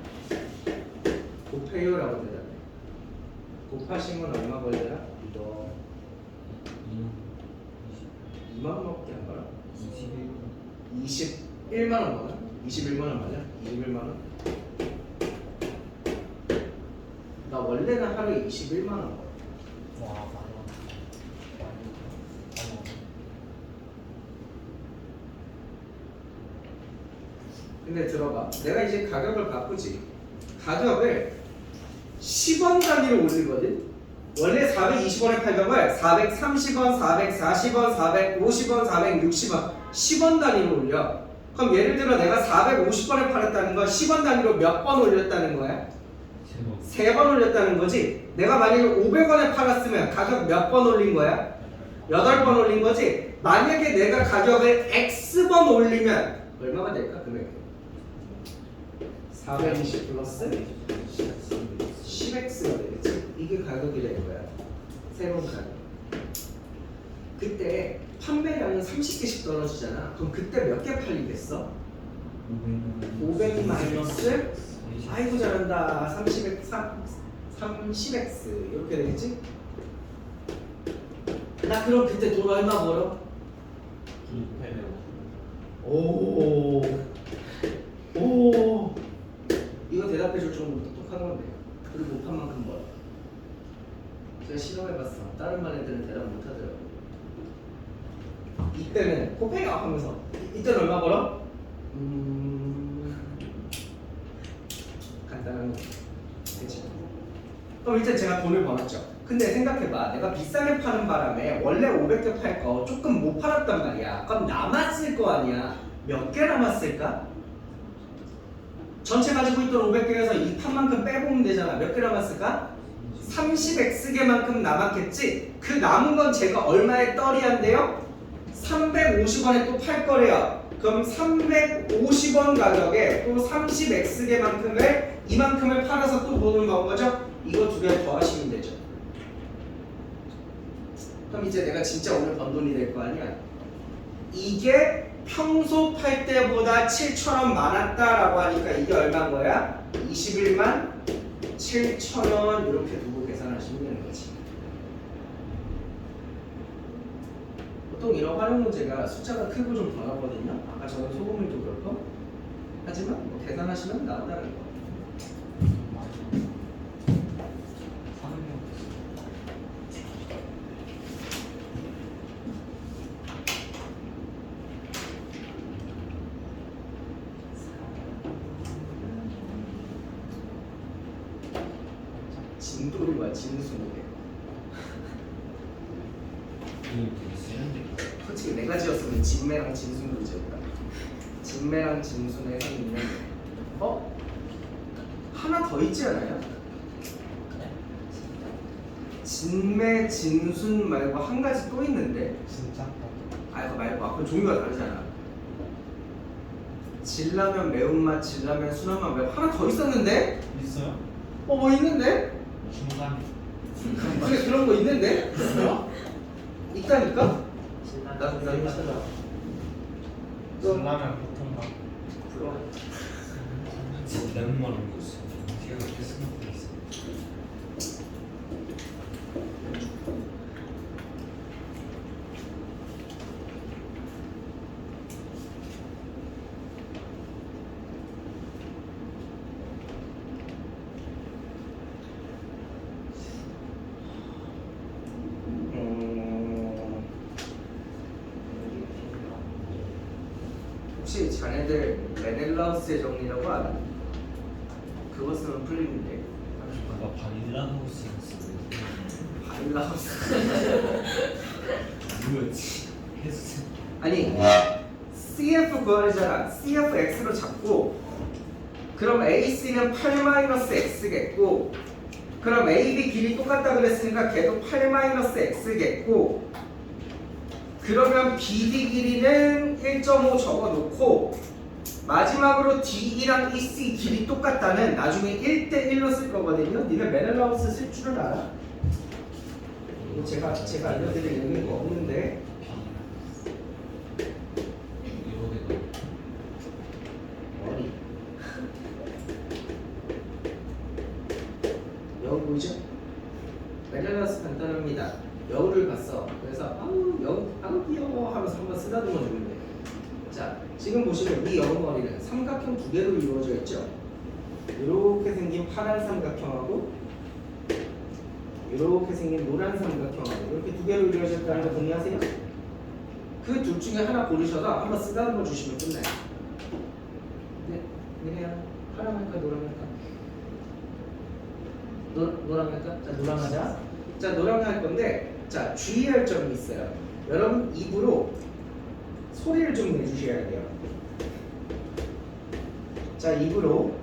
A: 곱해요라고 대답해. 곱하시면 얼마 벌더라? 이거 2만 원밖에 안 벌어? 21만 원 벌어? 21만 원 맞아? 21만 원? 나 원래는 하루에 21만 원 벌어.
B: 와, 많이
A: 근데 들어봐. 내가 이제 가격을 바꾸지. 가격을 10원 단위로 올리거든. 원래 420원에 팔던 걸 430원, 440원, 450원, 460원 10원 단위로 올려. 그럼 예를 들어 내가 450원에 팔았다는 건 10원 단위로 몇 번 올렸다는 거야? 3번 올렸다는 거지. 내가 만약에 500원에 팔았으면 가격 몇 번 올린 거야? 8번 올린 거지. 만약에 내가 가격을 X번 올리면 얼마가 될까? 금액 420 플러스 10X가 되겠지. 이게 가격이 될 거야. 새로운 가격. 그때 판매량은 30개씩 떨어지잖아. 그럼 그때 몇 개 팔리겠어? 500 마이너스 아이고 잘한다. 30X 이렇게 되겠지? 나 그럼 그때 돈 얼마 벌어? 오 이거 대답해줄 정도로 똑똑한 건데 그리고 못한 만큼 벌어. 제가 실험해봤어. 다른 반 애들은 대답 못하더라고. 이때는 곱해요 하면서 이때는 얼마 벌어? 간단한 거 그치? 그럼 일단 제가 돈을 벌었죠. 근데 생각해봐. 내가 비싸게 파는 바람에 원래 500개 팔 거 조금 못 팔았단 말이야. 그럼 남았을 거 아니야. 몇 개 남았을까? 전체 가지고 있던 500개에서 이 판만큼 빼보면 되잖아. 몇 개 남았을까? 30X개만큼 남았겠지? 그 남은 건 제가 얼마에 떨이한데요? 350원에 또 팔 거래요. 그럼 350원 가격에 또 30X개만큼을 이만큼을 팔아서 또 돈을 번 거죠? 이거 두 개 더 하시면 되죠. 그럼 이제 내가 진짜 오늘 번 돈이 될 거 아니야? 이게 평소 팔 때보다 7,000원 많았다라고 하니까 이게 얼마인 거야? 21만 7,000원 이렇게 두고 계산하시면 되는 거지. 보통 이런 활용 문제가 숫자가 크고 좀 변하거든요. 아까 저는 소금물도 그렇고. 하지만 뭐 계산하시면 나온다는 거. 진돌이와 진수노래. 솔직히 내가 지었으면 진매랑 진순으로 지었다. 진매랑 진순의 선이면 하나 더 있지 않아요? 진매, 진순 말고 한 가지 또 있는데.
B: 진짜?
A: 그거 말고 그건 종류가 다르잖아. 진라면 매운맛, 진라면 순한맛 매운 하나 더 있었는데?
B: 있어요?
A: 뭐 있는데?
B: 중간.
A: 그래 그런 거 있는데?
B: 있어요?
A: 있다니까?
C: 나도
A: 찾아.
B: 라면 보통밥.
A: 그럼
B: 라면 말하는 거 있어. 제가 그렇게 생각하고 있어.
A: 혹시 자네들 메넬라우스의 정리라고 알아? 그거 쓰면 풀리는데.
B: 나 바닐라 하우스였어.
A: 바닐라우스.
B: 뭐였지? 해주세요.
A: 아니 CF 구하려잖아. CFX로 잡고 그럼 AC는 8-X겠고 그럼 AB 길이 똑같다 그랬으니까 걔도 8-X겠고 그러면 BD 길이는 1.5 적어놓고 마지막으로 DE랑 EC 길이 똑같다는 나중에 1대1로 쓸 거거든요. 니네 메넬라우스 쓸 줄은 알아? 이거 제가 알려드릴 의미가 없는데 머리 여우 보이죠? 메넬라우스 간단합니다. 여우를 봤어. 그래서 아우 귀여워 하면서 한번 쓰다듬어 주면 돼. 자 지금 보시면 이 여우 머리는 삼각형 두 개로 이루어져 있죠. 이렇게 생긴 파란 삼각형하고 이렇게 생긴 노란 삼각형하고 이렇게 두 개로 이루어져 있다는 거 동의하세요? 그 둘 중에 하나 고르셔서 한번 쓰다듬어 주시면 끝나요. 네, 니네야 파란 할까 노란 할까? 노랑 할까? 자 노랑 하자. 자 노랑 할 건데 자 주의할 점이 있어요. 여러분 입으로 소리를 좀 내주셔야 돼요. 자 입으로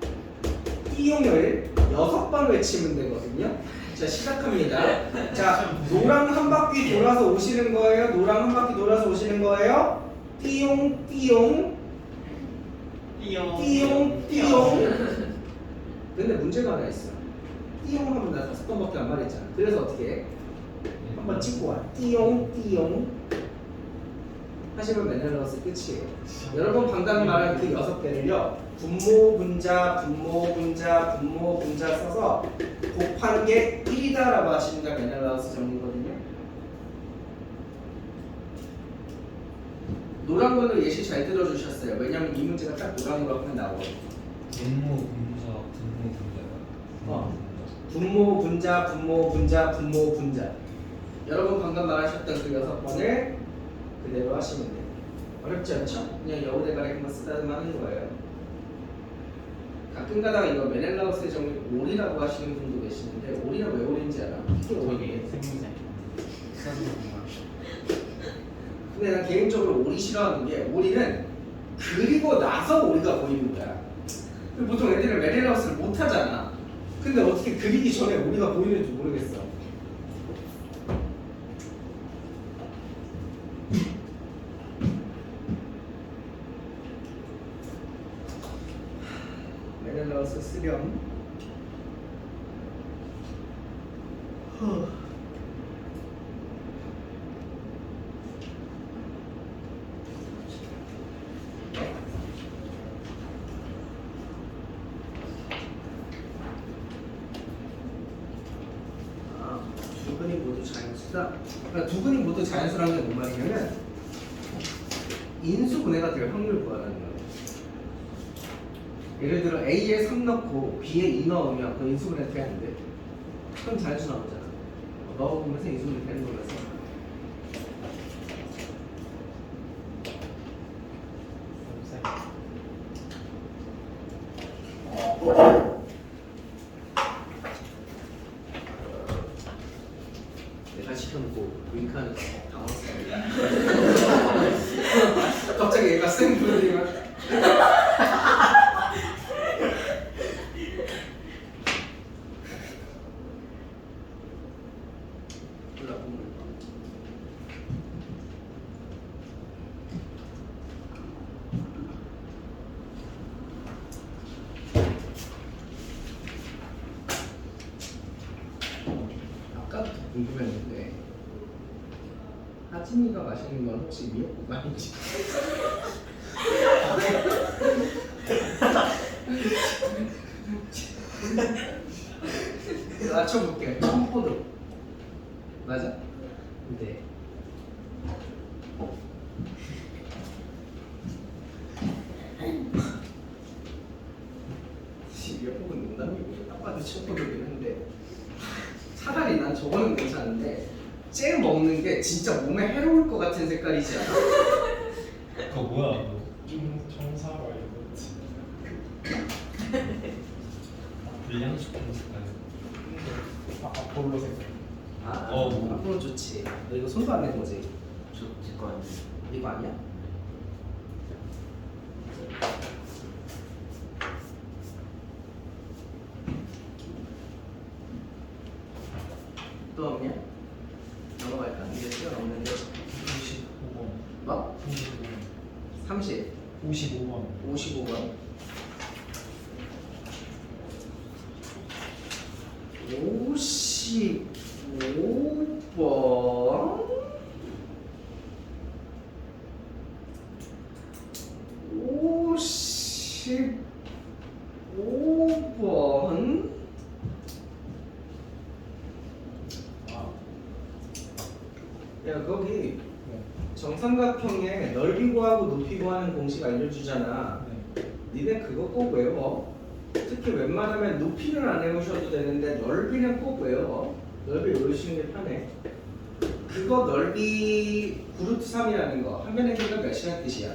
A: 띠용을 6번 외치면 되거든요. 자 시작합니다. 자 노랑 한 바퀴 돌아서 오시는 거예요. 노랑 한 바퀴 돌아서 오시는 거예요. 띠용 띠용 띠용 띠용. 근데 문제가 하나 있어. 띠용 하면 나 5번밖에 안 말했잖아. 그래서 어떻게 해? 한번 찍고 와. 띠용 띠용 하시면 메넬라우스 끝이에요. 여러분 방금 말한 그 6개를요 분모 분자 분모 분자 분모 분자 써서 곱한 게 1이다라고 하시는 게 메넬라우스 정리거든요. 노란 걸로 예시 잘 들어주셨어요. 왜냐면 이 문제가 딱 노란으로 하면 나오거든요.
B: 분모 분자 분모 분자가.
A: 분모 분자 분모 분자 분모 분자. 여러분 방금 말하셨던 그 6번을 그대로 하시면 돼요. 어렵지 않죠? 그냥 여우 대가리 한번 쓰다듬어 하는 거예요. 가끔 가다가 이거 메넬라우스의 정리 올이라고 하시는 분도 계시는데 올이가 왜 올인지 알아? 이게 올이에요.
B: 생문제.
A: 근데 난 개인적으로 올이 싫어하는 게 올이는 그리고 나서 올이가 보이는 거야. 보통 애들은 메넬라우스를 못 하잖아. 근데 어떻게 그리기 전에 올이가 보이는지 모르겠어. 메넬라우스 쓰렴. 두 근이 모두 자연수다. 그러니까 두 근이 모두 자연수라는 게 뭔 말이냐면 인수분해가 될 확률을 구하라는 거예요. 예를 들어 A에 3 넣고 B에 2 넣으면 그 인수분해 되는데 그럼 자연수 나오잖아. 넣어보면서 인수분해 되는 거라서. 내가 시켜놓고 윙크하는 거 당황스럽다. 갑자기 얘가 쌩 부르더니만 궁금했는데 하진이가 마시는 건 혹시 미역국 아닌지? 맞춰볼게. 청포도 맞아?
D: 네.
A: 미역국은 농담이고 딱 봐도 청포도긴 한데 차라리 난 저거는 괜찮은데 쟤 먹는 게 진짜 몸에 해로울 것 같은 색깔이지 않아?
B: 그거 뭐야? 너?
E: 정사가 이거지.
B: 불량식품 색깔.
E: 아폴로 색깔.
A: 앞으로 좋지. 너 이거 손도 안 낸 거지?
D: 저제거 아니에요.
A: 이거 아니야? 또 없냐? 넘어갈까? 이제 시간 없는데
E: 55번.
A: 뭐?
E: 55번.
A: 30,
E: 55번.
A: 55번 55번 55번 야 거기
E: 네.
A: 정삼각형의 넓이 구하고 높이 구하는 공식 알려주잖아.
E: 네.
A: 니네 그거 꼭 외워. 특히 웬만하면 높이는 안 외우셔도 되는데 넓이는 꼭 외워. 넓이 외우시는 게 편해. 그거 넓이 9루트 3이라는 거 한 변의 길이가 몇이라는 뜻이야?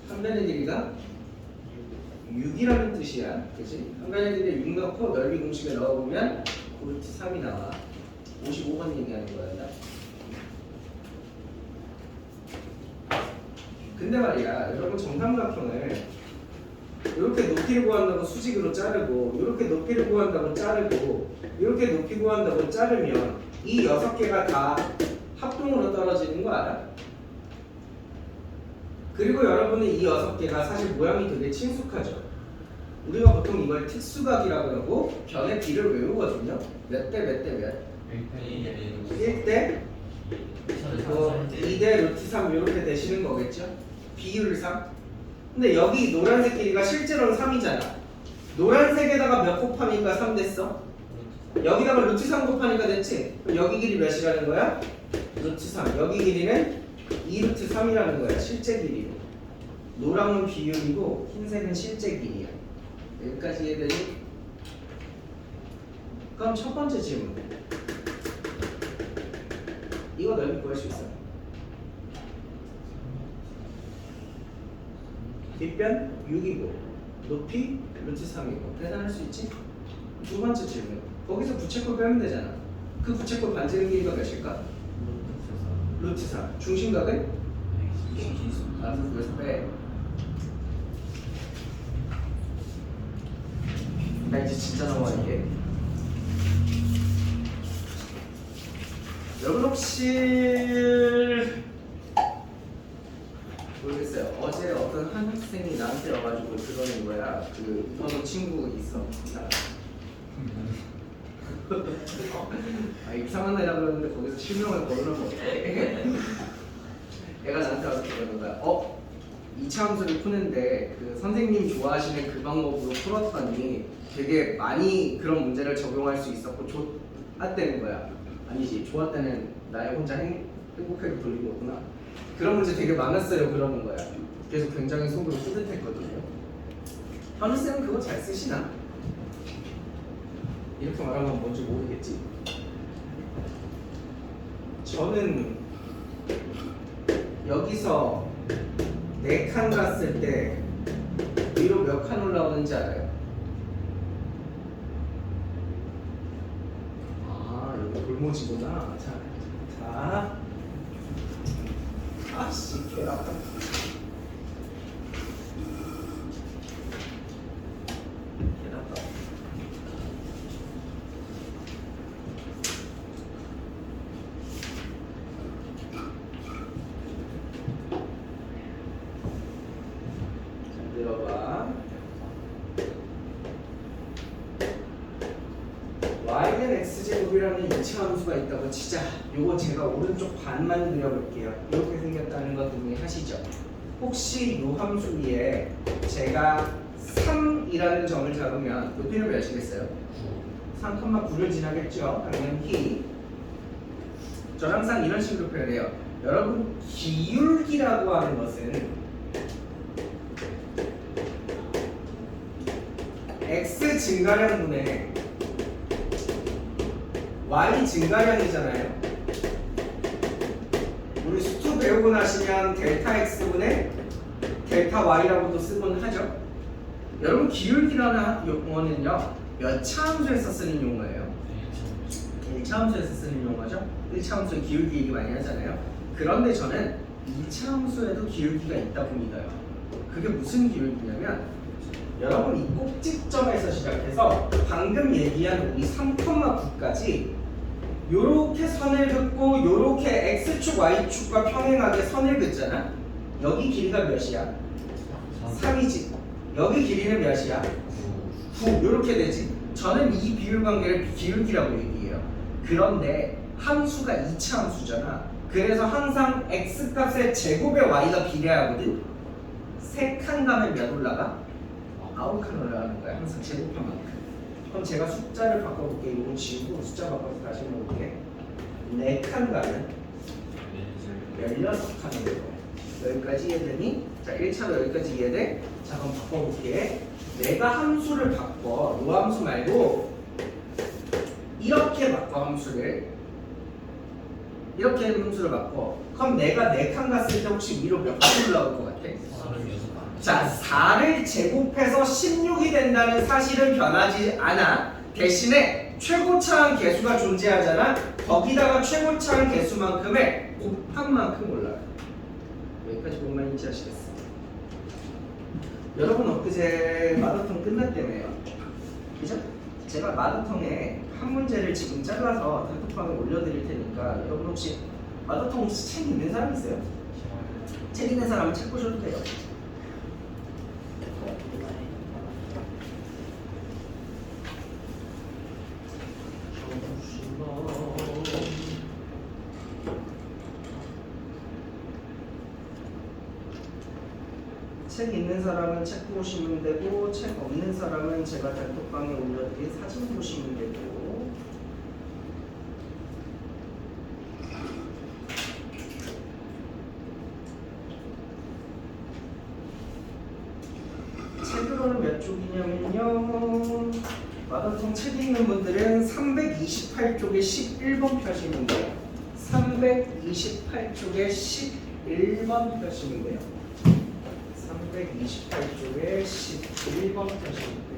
A: 한 변의 길이가 6이라는 뜻이야. 그치? 한 변의 길이에 6 넣고 넓이 공식에 넣어보면 9루트 3이 나와. 55번 얘기하는 거야. 근데 말이야, 여러분 정삼각형을 이렇게 높이를 구한다고 수직으로 자르고 이렇게 높이를 구한다고 자르고 이렇게 높이 구한다고 자르면 이 6개가 다 합동으로 떨어지는 거 알아? 그리고 여러분은 이 6개가 사실 모양이 되게 친숙하죠. 우리가 보통 이걸 특수각이라고 하고 변의 비를 외우거든요. 몇 대 몇 대 몇? 1대 2대 루트 3 이렇게 되시는 거겠죠? 비율상. 근데 여기 노란색 길이가 실제로는 3이잖아. 노란색에다가 몇 곱하니까 3 됐어? 여기다가 루트 3 곱하니까 됐지? 그럼 여기 길이 몇이라는 거야? 루트 3. 여기 길이는 2루트 3이라는 거야. 실제 길이로. 노랑은 비율이고 흰색은 실제 길이야. 여기까지 이해되니? 그럼 첫 번째 질문. 이거 넓이 구할 수 있어? 뒷변 6이고 높이 루트 3이고 계산할 수 있지? 두 번째 질문. 거기서 부채꼴 빼면 되잖아. 그 부채꼴 반지름 길이가 몇일까? 루트 3. 중심각은? 알아서 그래서 빼. 나 이제 진짜 넘어갈게. 여러분 혹시 모르겠어요. 어제 어떤 한 학생이 나한테 와가지고 그러는 거야. 그 너도 친구 있어. 이상한 애라 그러는데 거기서 실명을 거르면 어떡해. 얘가 나한테 와서 그러는 거야. 2차 함수를 푸는데 그 선생님 좋아하시는 그 방법으로 풀었더니 되게 많이 그런 문제를 적용할 수 있었고 좋았다는 거야. 아니지, 좋았다는 나의 혼자 행복하게 돌린 거구나. 그런 문제 되게 많았어요. 그러는 거야. 그래서 굉장히 속으로 뿌듯했거든요. 한우쌤은 그거 잘 쓰시나? 이렇게 말하면 뭔지 모르겠지. 저는 여기서 4칸 갔을 때 위로 몇 칸 올라오는지 알아요? 여기 골모지구나. 자. 아씨, 개라다. 개라다. 자, 들어봐. x제곱이라는 이차함수가 있다고 치자. 요거 제가 오른쪽 반만 그려볼게요. 이렇게 생겼다는 거 동의하시죠? 혹시 요 함수 위에 제가 3이라는 점을 잡으면 높이는 몇이겠어요? 3,9를 지나겠죠? 당연히 저 항상 이런 식으로 표현해요. 여러분 기울기라고 하는 것은 x 증가량분의 y 증가량이잖아요. 우리 수투 배우고 나시면 델타 x분의 델타 y라고도 쓰곤 하죠. 여러분 기울기라는 용어는요 몇 차함수에서 쓰는 용어예요? 1차함수에서 쓰는 용어죠. 1차함수에 기울기 얘기 많이 하잖아요. 그런데 저는 2차함수에도 기울기가 있다고 믿어요. 그게 무슨 기울기냐면 여러분 이 꼭지점에서 시작해서 방금 얘기한 우리 3,9까지 요렇게 선을 긋고 요렇게 x축 y축과 평행하게 선을 긋잖아. 여기 길이가 몇이야? 3이지. 여기 길이는 몇이야? 9. 요렇게 되지. 저는 이 비율 관계를 기울기라고 얘기해요. 그런데 함수가 2차 함수잖아. 그래서 항상 x 값의 제곱에 y가 비례하거든. 3칸 가면 몇 올라가? 9칸 올라가는 거야. 항상 제곱한 만큼. 그럼 제가 숫자를 바꿔볼게. 이거 지우고 숫자 바꿔서 다시 넣어볼게. 4칸 가면 16칸 올라가. 여기까지 이해되니? 자, 1차로 여기까지 이해돼? 자, 그럼 바꿔볼게. 내가 함수를 바꿔. 요 함수 말고 이렇게 바꿔 함수를. 이렇게 함수를 바꿔. 그럼 내가 4칸 갔을 때 혹시 위로 몇 칸 올라올 것 같아? 자, 4를 제곱해서 16이 된다는 사실은 변하지 않아. 대신에 최고차항 개수가 존재하잖아. 거기다가 최고차항 개수만큼의 곱한만큼 올라가. 여기까지 뭔 말인지 아시겠어요? 여러분 엊그제 마더텅 끝났다며요. 그죠? 제가 마더텅에 한 문제를 지금 잘라서 단톡방에 올려드릴 테니까 여러분 혹시 마더텅 혹시 책 있는 사람 있어요? 책 있는 사람은 책 보셔도 돼요. 책 있는 사람은 책 보시면 되고 책 없는 사람은 제가 단톡방에 올려드린 사진 보시면 되고 책으로는 몇 쪽이냐면요 마더텅 책 읽는 분들은 328쪽에 11번 펴시면 돼요. 328쪽에 11번 펴시면 돼요. 328쪽에 11번 펴시면 돼요.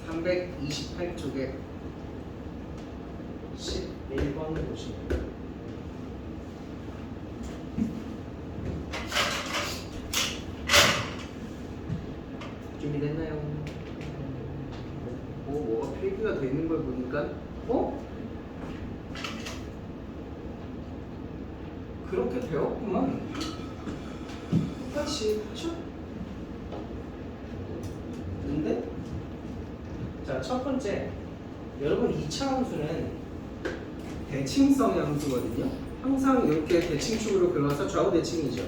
A: (328쪽에) 11번을 보시면 돼요. 준비됐나요? 뭐가 필기가 돼 있는 걸 보니까 그렇게 배웠구만. 똑같이 하죠? 근데 자, 첫 번째, 여러분 2차 함수는 대칭성의 함수거든요. 항상 이렇게 대칭축으로 그려서 좌우 대칭이죠.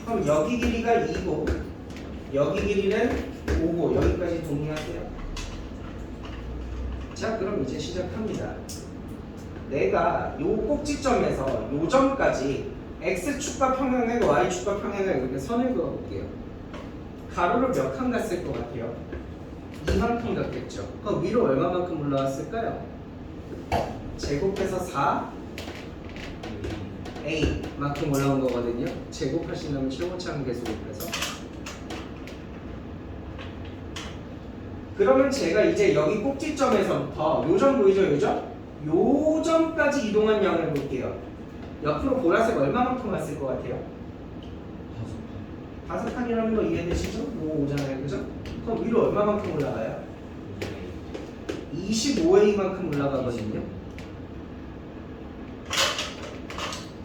A: 그럼 여기 길이가 2고 여기 길이는 5고 여기까지 동의하세요? 자, 그럼 이제 시작합니다. 내가 요 꼭지점에서 요 점까지 x축과 평행하고 y축과 평행하고 이렇게 선을 그어볼게요. 가로를 몇 칸 갔을 것 같아요? 이만큼 갔겠죠. 그럼 위로 얼마만큼 올라왔을까요? 제곱해서 4a만큼 올라온 거거든요. 제곱하신다면 최고차항 계수 곱해서 그러면 제가 이제 여기 꼭지점에서부터 요점 보이죠? 요점? 요점까지 이동한 양을 볼게요. 옆으로 보라색 얼마만큼 왔을 것 같아요? 5칸이라는 거 이해되시죠? 5 오잖아요, 그죠? 그럼 위로 얼마만큼 올라가요? 25A만큼 올라가거든요.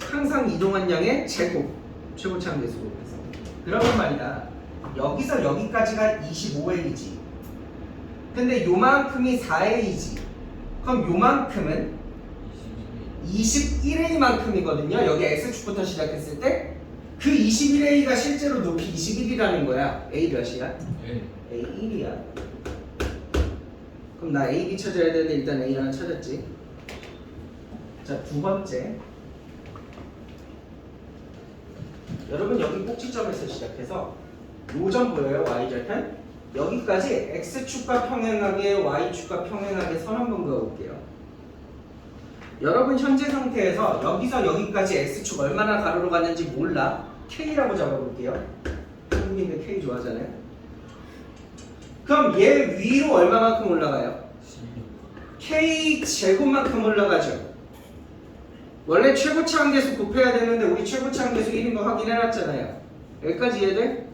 A: 항상 이동한 양의 제곱, 최고차항 계수 곱해서. 그러면 말이다. 여기서 여기까지가 25A지. 근데 요만큼이 4A지. 그럼 요만큼은 21A만큼이거든요. 여기 X축부터 시작했을 때 그 21A가 실제로 높이 21이라는 거야. A 몇이야?
B: 네.
A: A 1이야. 그럼 나 A, B 찾아야 되는데 일단 A 하나 찾았지. 자, 두 번째. 여러분 여기 꼭지점에서 시작해서 요점 보여요? Y절편? 여기까지 X축과 평행하게 Y축과 평행하게 선 한번 그어볼게요. 여러분 현재 상태에서 여기서 여기까지 X축 얼마나 가로로 갔는지 몰라. K라고 잡아볼게요. 한국인들 K 좋아하잖아요. 그럼 얘 위로 얼마만큼 올라가요?
B: 16.
A: K 제곱만큼 올라가죠. 원래 최고차항 계수 곱해야 되는데 우리 최고차항 계수 1인 거 확인해놨잖아요. 여기까지 이해돼?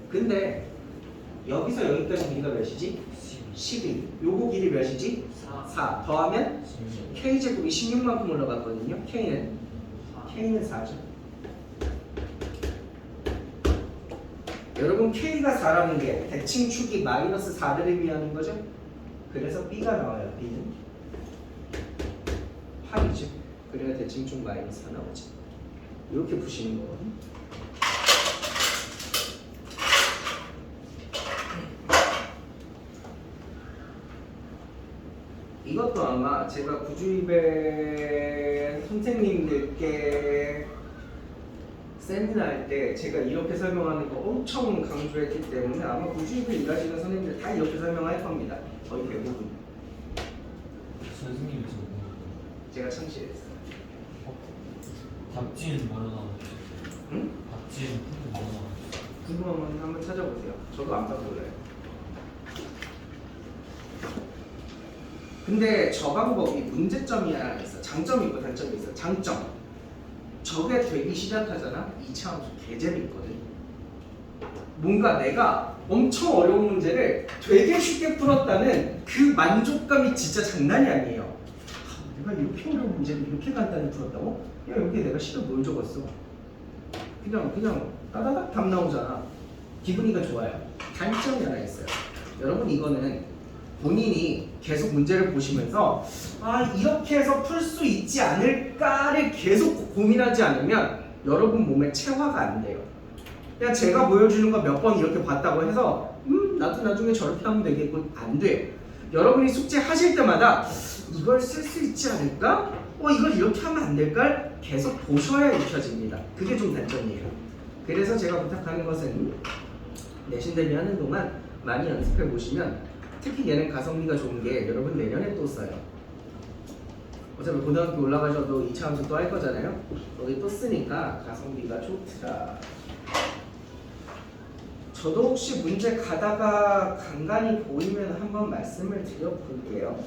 A: 근데 여기서 여기까지 길이가 몇이지? 12. 요거 길이 몇이지? 4. 더하면
B: 16.
A: K 제곱이 16만큼 올라갔거든요. K는 4죠. 여러분 K가 4라는 게 대칭축이 마이너스 4를 의미하는 거죠. 그래서 B가 나와요. B는 8이죠. 그래야 대칭축 마이너스가 나오지. 이렇게 푸시는 거거든요. 이것도 아마 제가 구주입의 선생님들께 세미나 할 때 제가 이렇게 설명하는 거 엄청 강조했기 때문에 아마 구주입에 일하시는 선생님들 다 이렇게 설명할 겁니다. 거의 대부분.
B: 선생님이 저거
A: 제가 참실했어요.
B: 답지는 뭐로 나왔지?
A: 응?
B: 답지는 뭐로 나왔지?
A: 궁금하면 한번 찾아보세요. 저도 안 봐도 몰라요. 근데 저 방법이 문제점이 하나 있어. 장점이 있고 단점이 있어. 장점. 저게 되기 시작하잖아. 2차 함수 개 재밌거든. 뭔가 내가 엄청 어려운 문제를 되게 쉽게 풀었다는 그 만족감이 진짜 장난이 아니에요. 내가 이렇게 어려운 문제를 이렇게 간단히 풀었다고? 야, 여기 내가 시간 뭘 적었어? 그냥 따다닥 답 나오잖아. 기분이가 좋아요. 단점이 하나 있어요. 여러분 이거는 본인이 계속 문제를 보시면서 이렇게 해서 풀 수 있지 않을까를 계속 고민하지 않으면 여러분 몸에 체화가 안 돼요. 그냥 제가 보여주는 거 몇 번 이렇게 봤다고 해서 나도 나중에 저렇게 하면 되겠군. 안 돼요. 여러분이 숙제 하실 때마다 이걸 쓸 수 있지 않을까? 이걸 이렇게 하면 안 될까? 계속 보셔야 익혀집니다. 그게 좀 단점이에요. 그래서 제가 부탁하는 것은 내신 대비하는 동안 많이 연습해 보시면 특히 얘는 가성비가 좋은 게 여러분 내년에 또 써요. 어차피 고등학교 올라가셔도 2차 함수 또 할 거잖아요. 여기 또 쓰니까 가성비가 좋더라. 저도 혹시 문제 가다가 간간히 보이면 한번 말씀을 드려볼게요.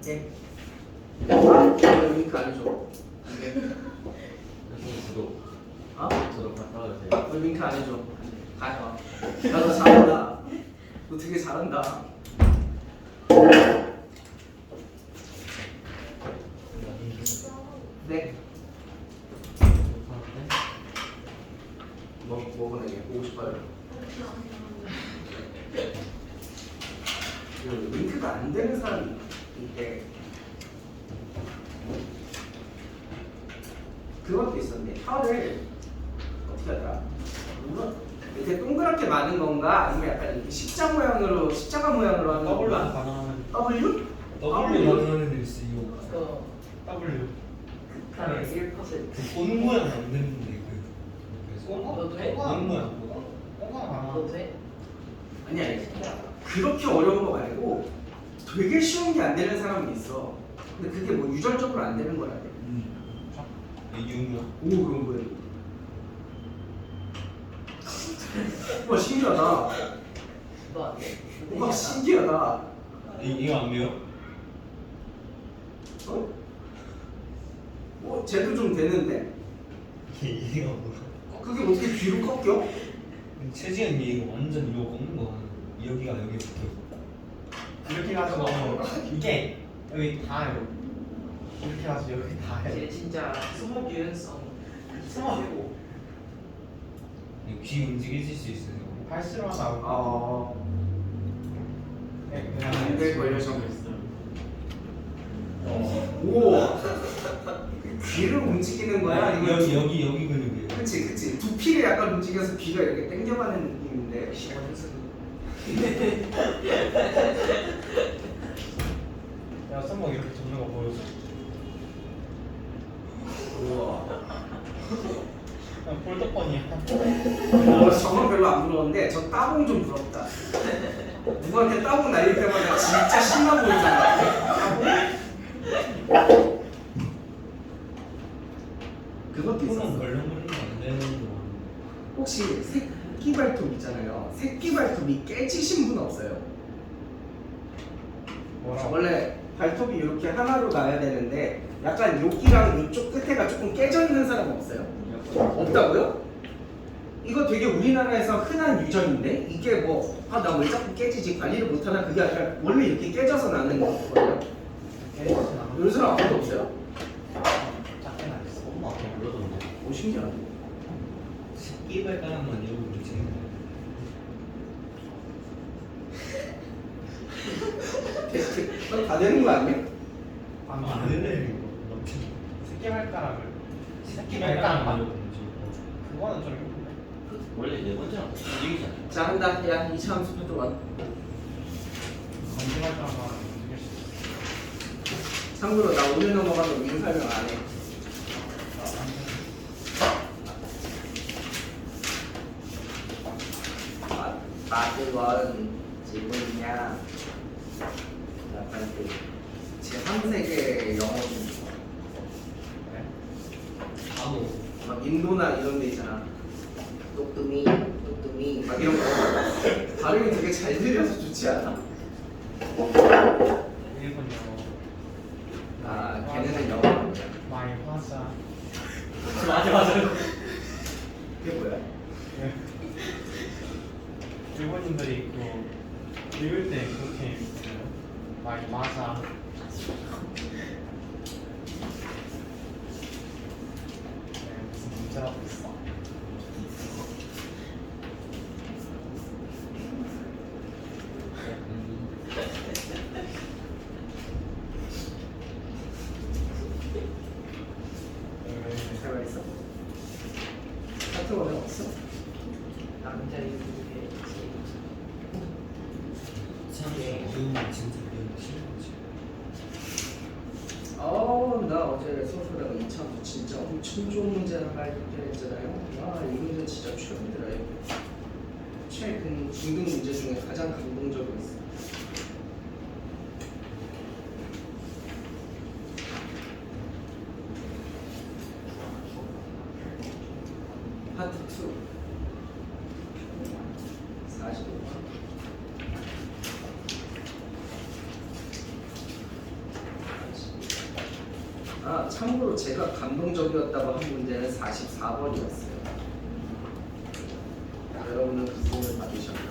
A: 네. 왜 링크 안 해줘? 네.
D: 저도 저도 갔다 와도 돼요?
A: 왜 링크 안 해줘? 가요. 너 잘한다. 너 되게 잘한다. 네. 뭐 보내게? 보고 싶어요? 그 링크가 안 되는 사람이 있대. 그것도 있었네. 혀를 어떻게 하더라? 이렇게 동그랗게 많은 건가? 아니면 약간 이렇게 십자가 모양으로 하는
E: 더블로
A: 건가?
E: 가능한
A: W?
B: W 가능한 애들 있어요.
C: 그
E: W.
C: 극한의 1%.
B: 그꽃 모양 안 되는데
C: 너도 해?
B: 꽃 모양.
C: 너도 해?
A: 아니 그렇게 어려운 거 말고 되게 쉬운 게 안 되는 사람이 있어. 근데 그게 뭐 유전적으로 안 되는 거야.
B: 이유명.
A: 오 그런 거예요. 와 신기하다.
C: 너안 돼?
A: 와 신기하다.
B: 이거 안 매워?
A: 어? 쟤도 좀 되는데?
B: 이거 뭐야?
A: 그게 어떻게 뒤로 꺾여?
B: 최지현이 이거 완전 이거 꺾는 거 여기가 여기 붙어.
E: 이렇게 가지고 이게 여기 닿아요. 이렇게 가지고 여기 닿아요.
C: 이제 진짜 수목 유연성 최고.
B: 귀 움직여질 수 있어요.
E: 발수로 하나. 네,
A: 근데
E: 그냥
A: 걸려서 오 귀를 움직이는 거야? 이거
B: 여기 근육이에요.
A: 그치 두피를 약간 움직여서 귀가 이렇게 당겨가는 느낌인데
E: 야 손목 이렇게 접는 거 보여줘.
A: 우와
E: 그냥 볼떡번이야.
A: 저건 별로 안 부러운데 저 따봉 좀 부럽다. 누구한테 따봉 날릴 때마다 진짜 신나 보이잖아. 그것도
B: 손은
A: 있었어.
B: 벌렁거리면 안 되는 거.
A: 혹시 새끼 발톱 있잖아요. 새끼 발톱이 깨지신 분 없어요?
E: 뭐라고?
A: 원래 발톱이 이렇게 하나로 나야 되는데 약간 여기랑 이쪽 끝에가 조금 깨져 있는 사람 없어요? 없다고요? 이거 되게 우리나라에서 흔한 유전인데 이게 뭐 나 왜 자꾸 깨지지 관리를 못하나 그게 아니라 원래 이렇게 깨져서 나는 거거든요.
E: 깨지진 않아.
A: 이런 사람 아무도 없어요?
E: 작게 나겠어.
D: 엄마 아빠 불러줬는데.
A: 오 신기하네.
B: 새끼발가락만 여기 붙이는 거.
A: 다 되는 거 아니야?
B: 안 되네 이거.
E: 새끼 발가락을. 새끼
B: 새끼발가락만
E: 발가락만.
B: 여기 붙이고.
E: 그거는 좀 힘든데.
D: 원래 네 번째랑 움직이잖아.
A: 자 한다. 야 이차 함수 들어와.
E: 검지 발가락만 움직일 수 있어.
A: 참고로 나 오늘 넘어가서 이거 설명 안 해. 마드원 지분이냐? 약간 제 3세계 영어 좀
B: 바보.
A: 막 인도나 이런 데 있잖아. 똑뚜미 막 이런 거 발음이 되게 잘 들려서 좋지 않아?
E: 일본 영어.
A: 아 걔네는 영어 하는 거야.
E: 마이 화사.
D: 맞아요.
A: 그게 뭐야?
E: 일본인들이 그 읽을 때 그렇게 읽어요. 마이 화사. 네, 무슨 문제라도 있어.
A: 살아 있어? 카트원에 없어?
C: 남자 유튜브에
B: 참 어려우면 진짜 배우기 싫은 거지.
A: 나 어제 수업하다가 2차도 진짜 엄청 좋은 문제를 발견했잖아요. 이 문제 진짜 최고더라요. 최근 중등 문제 중에 가장 감동적이었어. 파트 2 45번. 참고로 제가 감동적이었다고 한 문제는 44번이었어요. 여러분은 그 부분을 받으셨나요?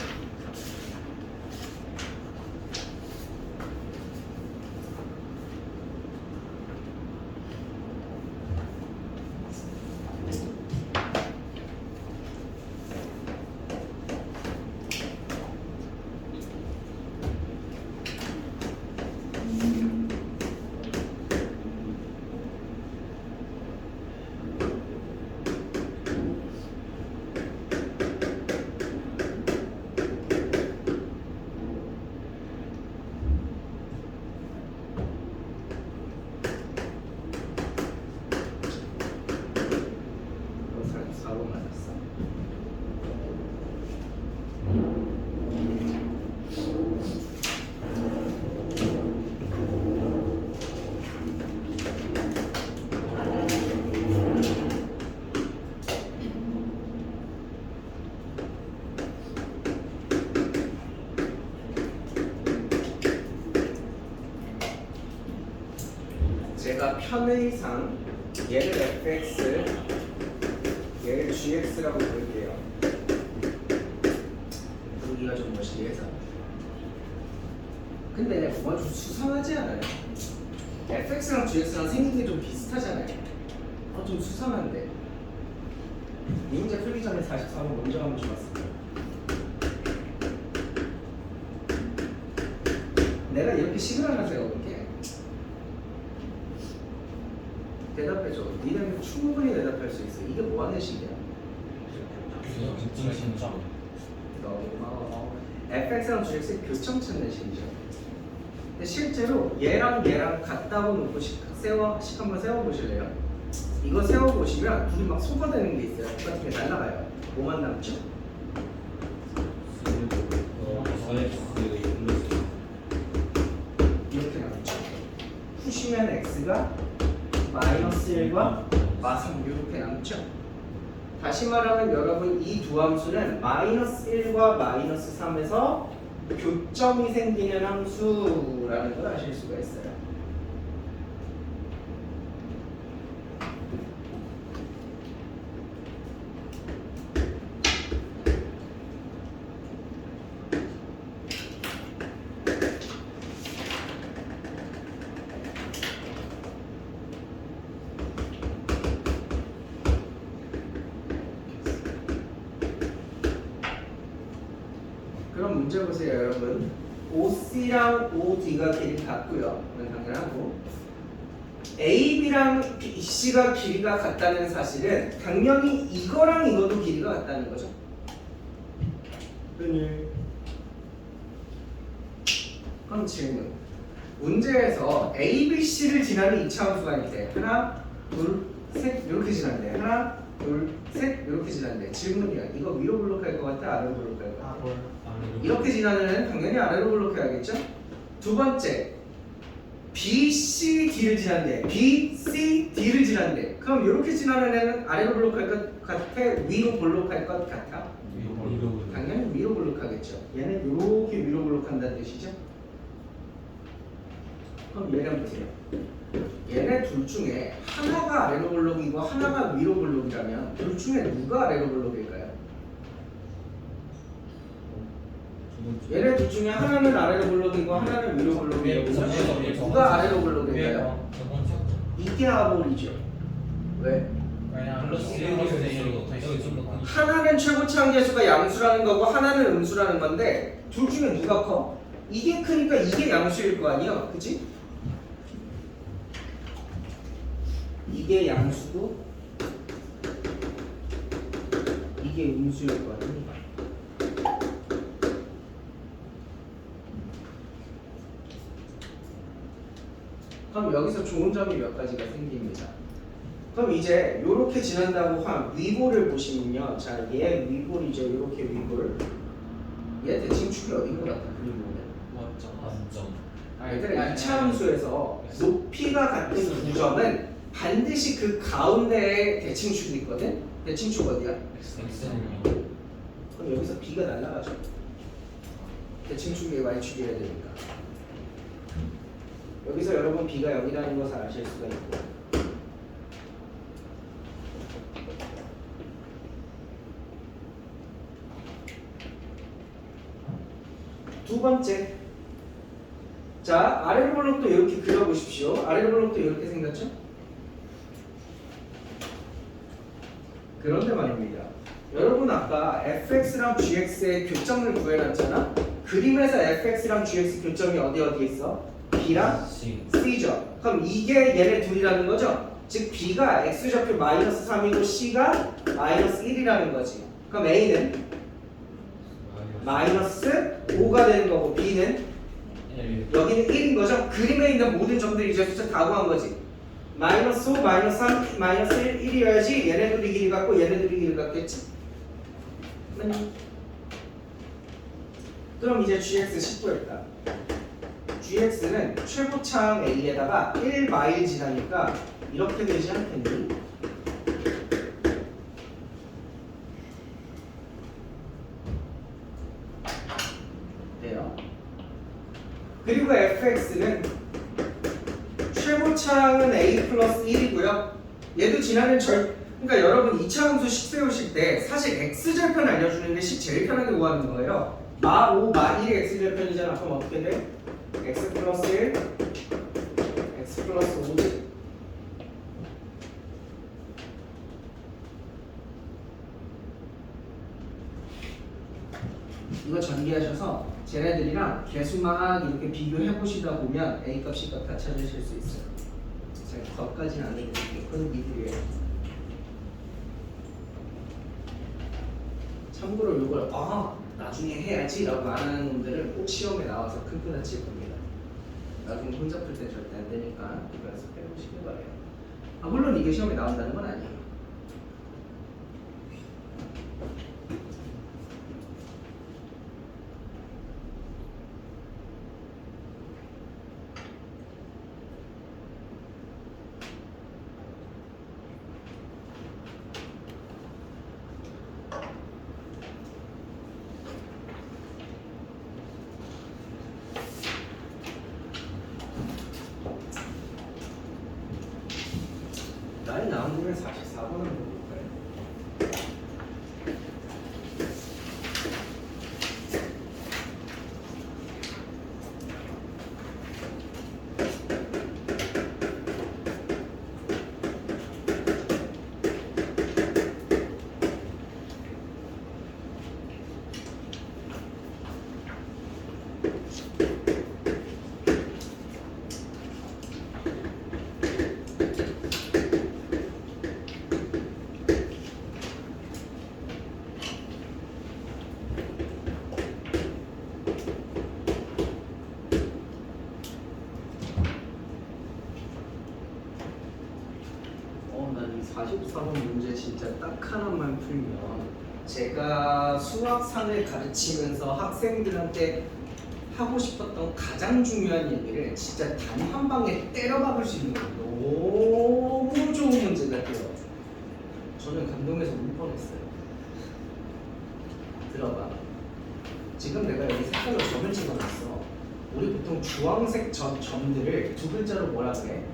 A: 편의상 얘를 fx, 얘를 gx라고 부를게요. 부르기가 좀 멋있게 해서. 근데 뭔가 좀 수상하지 않아요? fx랑 gx랑 생긴 게 좀 비슷하잖아요. 좀 수상한데. 이 문제 풀기 전에 44번 먼저 한번 줘봤습니다. 내가 이렇게 식을 하나 세워볼게. 대답해줘. 니네는 충분히 대답할 수 있어. 이게 뭐 하는 식이야?
E: 진짜.
A: 너무 고마워. fx랑 gx의 교점 찾는 식이죠. 근데 실제로 얘랑 얘랑 같다고 놓고 식 한번 세워보실래요? 이거 세워보시면 둘이 막 쏟아내는 게 있어요. 똑같은 게 날라가요. 뭐만 남죠? 이렇게 남죠. 푸시면 x가 마이너스 1과 마삼 이렇게 남죠. 다시 말하면 여러분 이 두 함수는 마이너스 1과 마이너스 3에서 교점이 생기는 함수라는 걸 아실 수가 있어요. 그럼 문제 보세요, 여러분. OC랑 OD가 길이 같고요. 그건 당연하고. AB랑 BC가 길이가 같다는 사실은 당연히 이거랑 이것도 길이가 같다는 거죠. 그럼 질문. 문제에서 A, B, C를 지나는 2차 함수가 있대. 하나, 둘, 셋 이렇게 지난대. 하나, 둘, 셋 이렇게 지난대. 질문이야. 이거 위로 블록할 것 같아? 아래로 블록할 것 같아? 이렇게 지나는 애는 당연히 아래로 블록해야겠죠? 두 번째, B, C, D를 지난대. B, C, D를 지난대. 그럼 이렇게 지나는 애는 아래로 블록할 것 같아? 위로 블록할 것 같아? 당연히 위로 블록하겠죠. 얘는 이렇게 위로 블록한다는 뜻이죠? 그럼 얘는 보세요. 얘네 둘 중에 하나가 아래로 블록이고 하나가 위로 블록이라면 둘 중에 누가 아래로 블록일까요? 얘네 둘 중에 하나는 아래로 블록이고 하나는 위로 블록이고 누가 아래로 블록일까요? 이게 아볼이죠. 왜? 하나는 최고치 한계수가 양수라는 거고 하나는 음수라는 건데 둘 중에 누가 커? 이게 크니까 이게 양수일 거 아니야, 그치? 이게 양수고 이게 음수일 거 아니야. 그럼 여기서 좋은 점이 몇 가지가 생깁니다. 그럼 이제 이렇게 지난다고 한 위볼을 보시면요. 자, 얘 위볼이죠. 이렇게 위볼. 얘 대칭축이 어딘 것 같아? 그림 보면. 얘들아, 2차 함수에서 높이가 같은 두 점은 반드시 그 가운데에 대칭축이 있거든? 대칭축 어디야? 그럼 여기서 b가 날라가죠. 대칭축이 y축이어야 되니까. 여기서 여러분 b가 0이라는 것을 아실 수가 있고. 두 번째, 자 아래 블록도 이렇게 그려보십시오. 아래 블록도 이렇게 생겼죠? 그런데 말입니다. 여러분 아까 fx랑 gx의 교점을 구해놨잖아. 그림에서 fx랑 gx 교점이 어디에 있어? b랑 c죠. 그럼 이게 얘네 둘이라는 거죠? 즉 b가 x좌표 마이너스 3이고 c가 마이너스 1이라는 거지. 그럼 a는 마이너스 5가 되는 거고 b는 여기는 1인 거죠. 그림에 있는 모든 점들이 이제 숫자 다 구한 거지. 마이너스 5, 마이너스 3, 마이너스 1, 1이어야지 얘네들이 길이 같고 얘네들이 길이 같겠지. 그럼 이제 gx 10구했다. gx는 최고창 a에다가 1마일 지나니까 이렇게 되지 않겠니? 돼요. 그리고 fx는 최고 최고차항은 a 플러스 1이고요. 얘도 지나는 그러니까 여러분 2차 함수 식 세우실 때 사실 x절편 알려주는 게 식 제일 편하게 구하는 거예요. 마 5, 마 1이 x절편이잖아. 그럼 어떻게 돼? x 플러스 1, x 플러스 5지. 이거 전개하셔서 쟤네들이랑 계수 막 이렇게 비교해 보시다 보면 a 값, c 값 다 찾으실 수 있어요. 제가 거기까지는 안 해드릴게요. 그건 미들이에요. 참고로 이걸 나중에 해야지라고 안 하는 놈들은 꼭 시험에 나와서 큰코 다칠 겁니다. 나중에 혼자 풀 때 절대 안 되니까 이거 연습해 보시길 바래요. 물론 이게 시험에 나온다는 건 아니에요. 날이 나온 김에 44번은 볼까요? 난 이 44번 문제 진짜 딱 하나만 풀면 제가 수학상을 가르치면서 학생들한테 하고 싶었던 가장 중요한 얘기를 진짜 단 한 방에 때려박을 수 있는 너무 좋은 문제 같아요. 저는 감동해서 울 뻔했어요. 들어봐. 지금 내가 여기 색깔로 점을 찍어놨어. 우리 보통 주황색 점들을 두 글자로 뭐라 그래?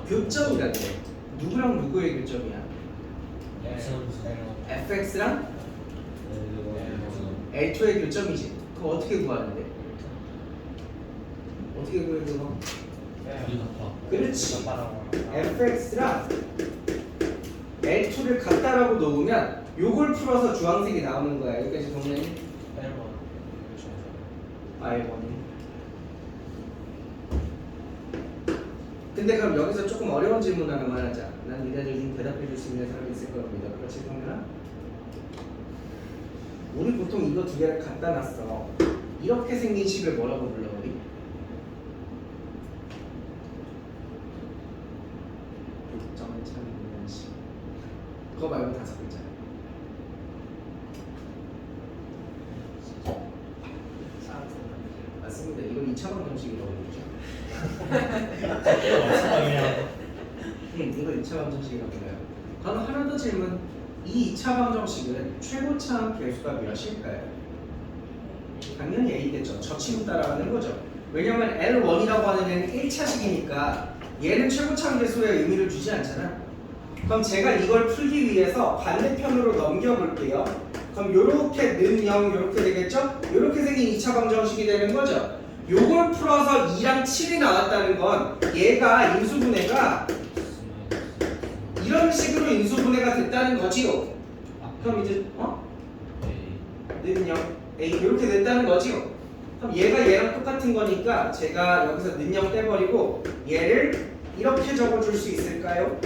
A: 교점이라 그래. 누구랑 누구의 교점이야? fx랑 L2의 교점이지. 그거 어떻게 구하는데? 어떻게 구해 그거? 그렇지. fx랑 L2를 같다라고 놓으면 요걸 풀어서 주황색이 나오는 거야. 여기까지 동현이? 1번이. 근데 그럼 여기서 조금 어려운 질문 하나만 하자. 난 니네들 중 대답해 줄 수 있는 사람이 있을 겁니다. 그렇지, 성현아? 우리 보통 이거 두 개를 갖다 놨어. 이렇게 생긴 식을 뭐라고 불러 우리? 교점 찾는 식. 그거 말고 5글자. 맞습니다. 이걸 2차 방정식이라고 부르죠. 이걸 2차 방정식이라고 불러요. 그럼 하나 더 질문. 이 2차 방정식은 최고차항 계수가 몇일까요? 당연히 A겠죠. 저 친구 따라가는 거죠. 왜냐면 L1이라고 하는 애는 1차식이니까 얘는 최고차항 계수의 의미를 주지 않잖아. 그럼 제가 이걸 풀기 위해서 반대편으로 넘겨볼게요. 그럼 요렇게 는 0 요렇게 되겠죠? 요렇게 생긴 2차 방정식이 되는 거죠. 요걸 풀어서 2랑 7이 나왔다는 건 얘가 인수분해가 이런 식으로 인수분해가 됐다는 거지요. 그럼 이제 는 0, A 이렇게 됐다는 거지요. 그럼 얘가 얘랑 똑같은 거니까 제가 여기서 는 0 떼버리고 얘를 이렇게 적어줄 수 있을까요?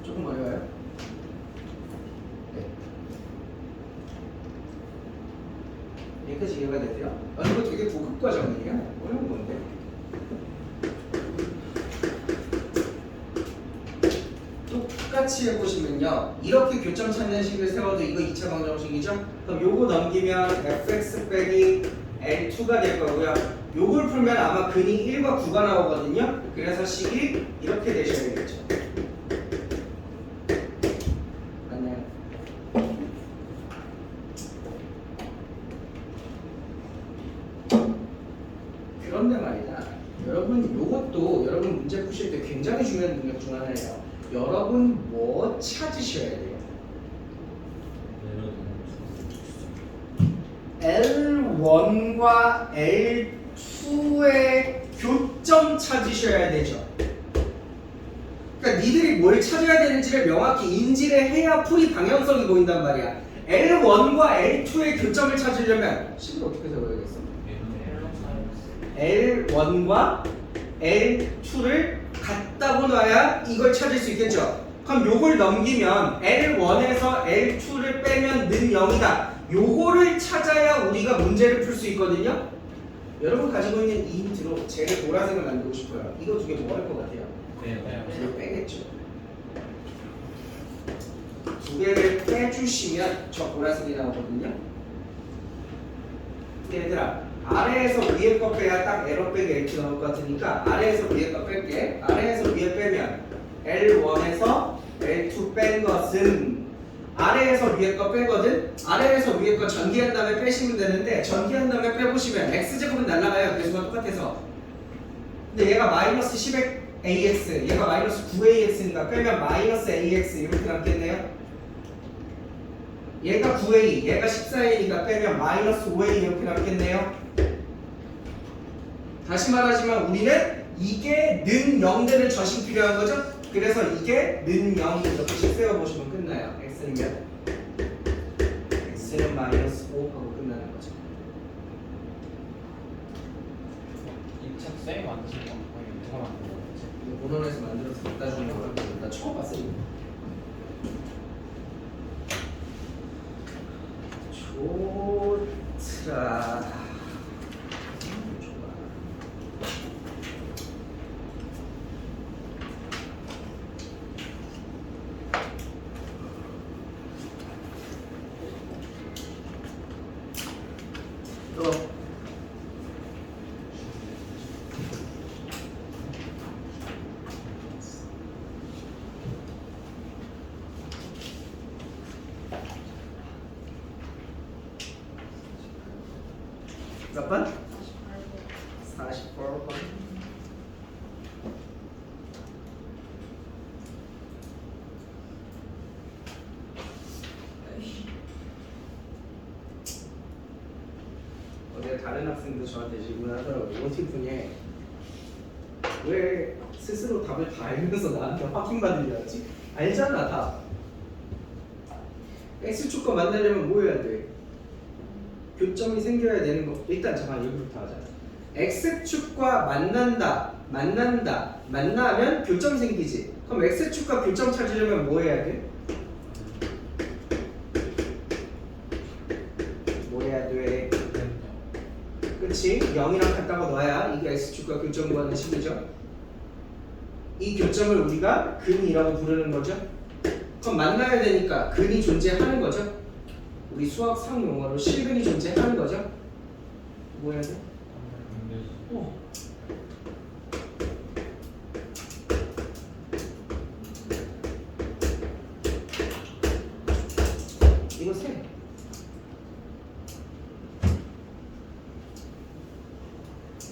A: 조금 어려워요? 네. 여기까지 이해가 되세요? 이거 되게 고급 과정이에요. 어려운 건데. 똑같이 해보시면요. 이렇게 교점 찾는 식을 세워도 이거 2차 방정식이죠? 그럼 요거 넘기면 fx 빼기 L2가 될 거고요. 요걸 풀면 아마 근이 1과 9가 나오거든요. 그래서 식이 이렇게 되셔야 되겠죠. 맞나요? 말이다. 여러분 요것도 여러분 문제 푸실 때 굉장히 중요한 능력 중 하나예요. 여러분 뭐 찾으셔야 돼요? L1과 L2의 교점 찾으셔야 되죠. 그러니까 니들이 뭘 찾아야 되는지를 명확히 인지를 해야 풀이 방향성이 보인단 말이야. L1과 L2의 교점을 찾으려면 식을 어떻게 적어야겠어? L1과 L2를 갖다 놔야 이걸 찾을 수 있겠죠. 그럼 요걸 넘기면 L1에서 L2를 빼면 는 0이다. 요거를 찾아야 우리가 문제를 풀 수 있거든요. 여러분 가지고 있는 이 힌트로 쟤를 보라색을 만들고 싶어요. 이거 두 개 뭐 할 것 같아요? 이거 빼겠죠. 두 개를 빼주시면 저 보라색이 나오거든요. 얘들아 아래에서 위에 거 빼야 딱 에러 빼기 L2 나올 것 같으니까 아래에서 위에 거 뺄게. 아래에서 위에 빼면 L1에서 L2 뺀 것은 아래에서 위에 거 빼거든? 아래에서 위에 거 전기한 다음에 빼시면 되는데 전기한 다음에 빼보시면 X제곱은 날라가요. 개수가 똑같아서. 근데 얘가 마이너스 10AX 얘가 마이너스 9AX니까 빼면 마이너스 AX 이렇게 남겠네요. 얘가 9A 얘가 14A니까 빼면 마이너스 5A 이렇게 남겠네요. 다시 말하지만 우리는 이게 는 0되는 젖이 필요한 거죠. 그래서 이게 는 0 이렇게 세워보시면 끝나요. X는 몇? X는 마이너스 5 하고 끝나는 거죠.
E: 이책 쌤이 만드신 거? 아니 누가 만든 거지?
A: 이거 본원에서 만들어서 갖다 주는 거라고 나 처음 봤어 이거. 좋더라. 좋아. 또 몇 번? 48번. 어제 다른 학생도 저한테 질문을 하더라고요. 원티분에 왜 스스로 답을 다 알면서 나한테 확인받으려 하지? 알잖아 다. X축 거 만나려면 뭐 해야 돼? 교점이 생겨야 되는 거. 일단 잠깐 여기부터 하자. X축과 만나면 교점 생기지. 그럼 X축과 교점 찾으려면 뭐 해야 돼? 뭐 해야 돼? 그치? 0이랑 같다고 놔야 이게 X축과 교점 구하는 식이죠. 이 교점을 우리가 근이라고 부르는 거죠. 그럼 만나야 되니까 근이 존재하는 거죠. 우리 수학 상용어로 실근이 존재하는 거죠. 뭐 해야 돼? 이거 세.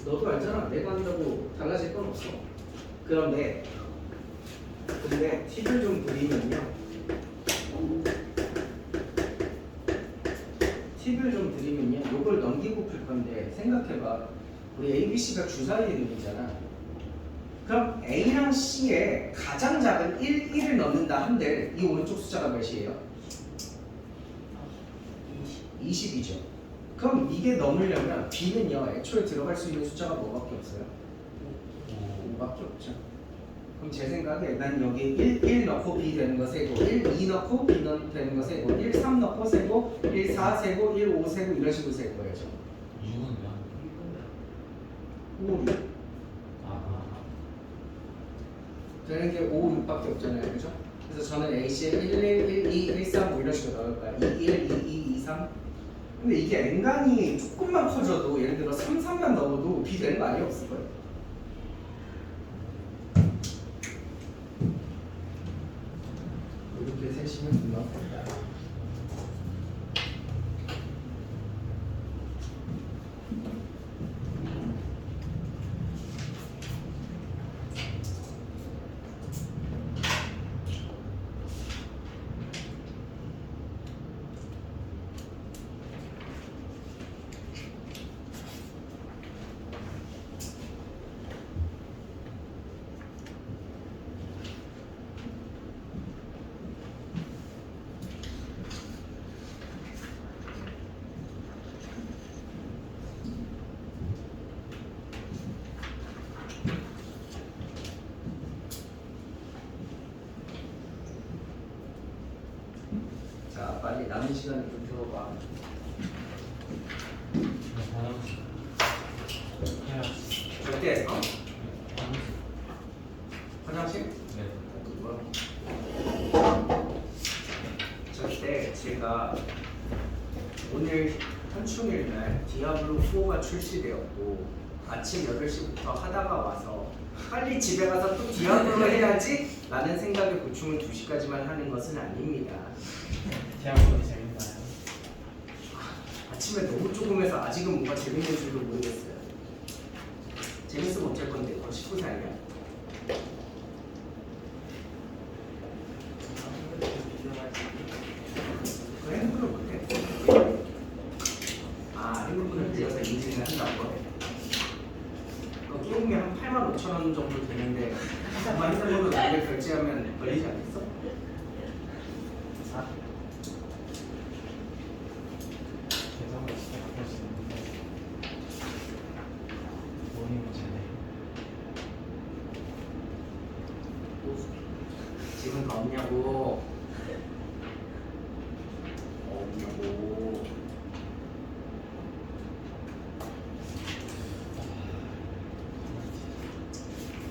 A: 너도 알잖아. 내가 한다고 달라질 건 없어. 그런데 팁을 좀 드리면요. 요걸 넘기고 풀 건데 생각해봐. 우리 A, B, C가 주사위 이름이잖아. 그럼 A랑 C에 가장 작은 1을 넣는다 한들 이 오른쪽 숫자가 몇이에요? 20이죠. 그럼 이게 넘으려면 B는요 애초에 들어갈 수 있는 숫자가 뭐밖에 없어요? 5밖에 없죠. 그럼 제 생각에 난 여기 1 넣고 B 되는 거 세고 1, 2 넣고 B 되는 거 세고 1, 3 넣고 세고 1, 4 세고 1, 5 세고 이런 식으로 셀 거예요. 5, 6 되는 게 5, 6밖에 없잖아요. 그죠? 그래서 저는 A씨에 1, 1, 1, 2, 1, 3 뭐 이런 식으로 넣을 거야. 2, 1, 2, 2, 2, 3 근데 이게 N간이 조금만 커져도 예를 들어 3, 3만 넣어도 B 되는 거 아니에요? 없을 거예요. 이렇게 세시면 금방 된다. 시간에 좀 들어봐. 절대 어? 화장실?
B: 네.
A: 절대 제가 오늘 현충일 날 디아블로 4가 출시되었고 아침 8시부터 하다가 와서 빨리 집에 가서 또 디아블로 해야지 라는 생각에 보충을 2시까지만 하는 것은 아닙니다.
E: 대학원이 재밌나요?
A: 아침에 너무 조금 해서 아직은 뭔가 재밌는 줄도 모르겠어요. 재밌으면 어쩔 건데 너 19살이야? 그 핸드폰을 못해? 아 핸드폰을 빌려서 인증을 한다고? 그 게임이 한 85,000원 정도 되는데 정말 핸드폰으로 나를 결제하면 걸리지 않겠어?
E: 아? 계산을 진짜 바꿀 수 있는데 돈이 문제네.
A: 지금 더 없냐고? 없냐고?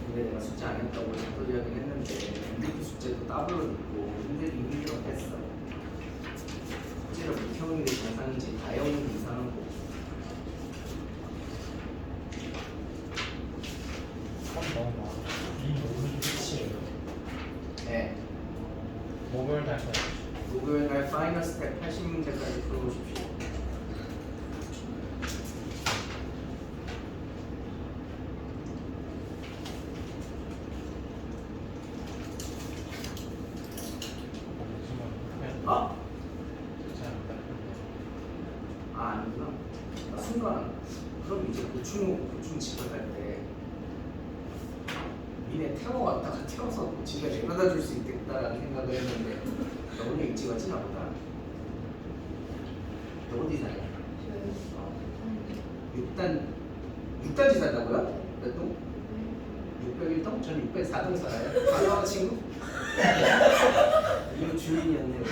A: 근데 내가 숙제 안 했다고 잔소리하긴 했는데 MBT 숙제도 따블로 있고 힘들어 했어. 숙제를 못 해오는 게 정상인지 다 해오는 게 이상한 거고.
E: 너무 많아. 이 오늘 끝이에요.
A: 네.
E: 목요일 날 거야.
A: 목요일 날 파이널 스텝 80문제까지 풀어보십시오. 어? 아 아니구나. 나 순간 그럼 이제 보충 집을 갈 때 미네 태워왔다가 태워서 집에 내려다 줄 수 있겠다라는 생각을 했는데 너 오늘 일찍 왔지 나보다. 너 어디 사냐? 6단지 산다고요? 몇 동? 601동? 전 604동 살아요. 반가워 친구? 이거 주인이었네요.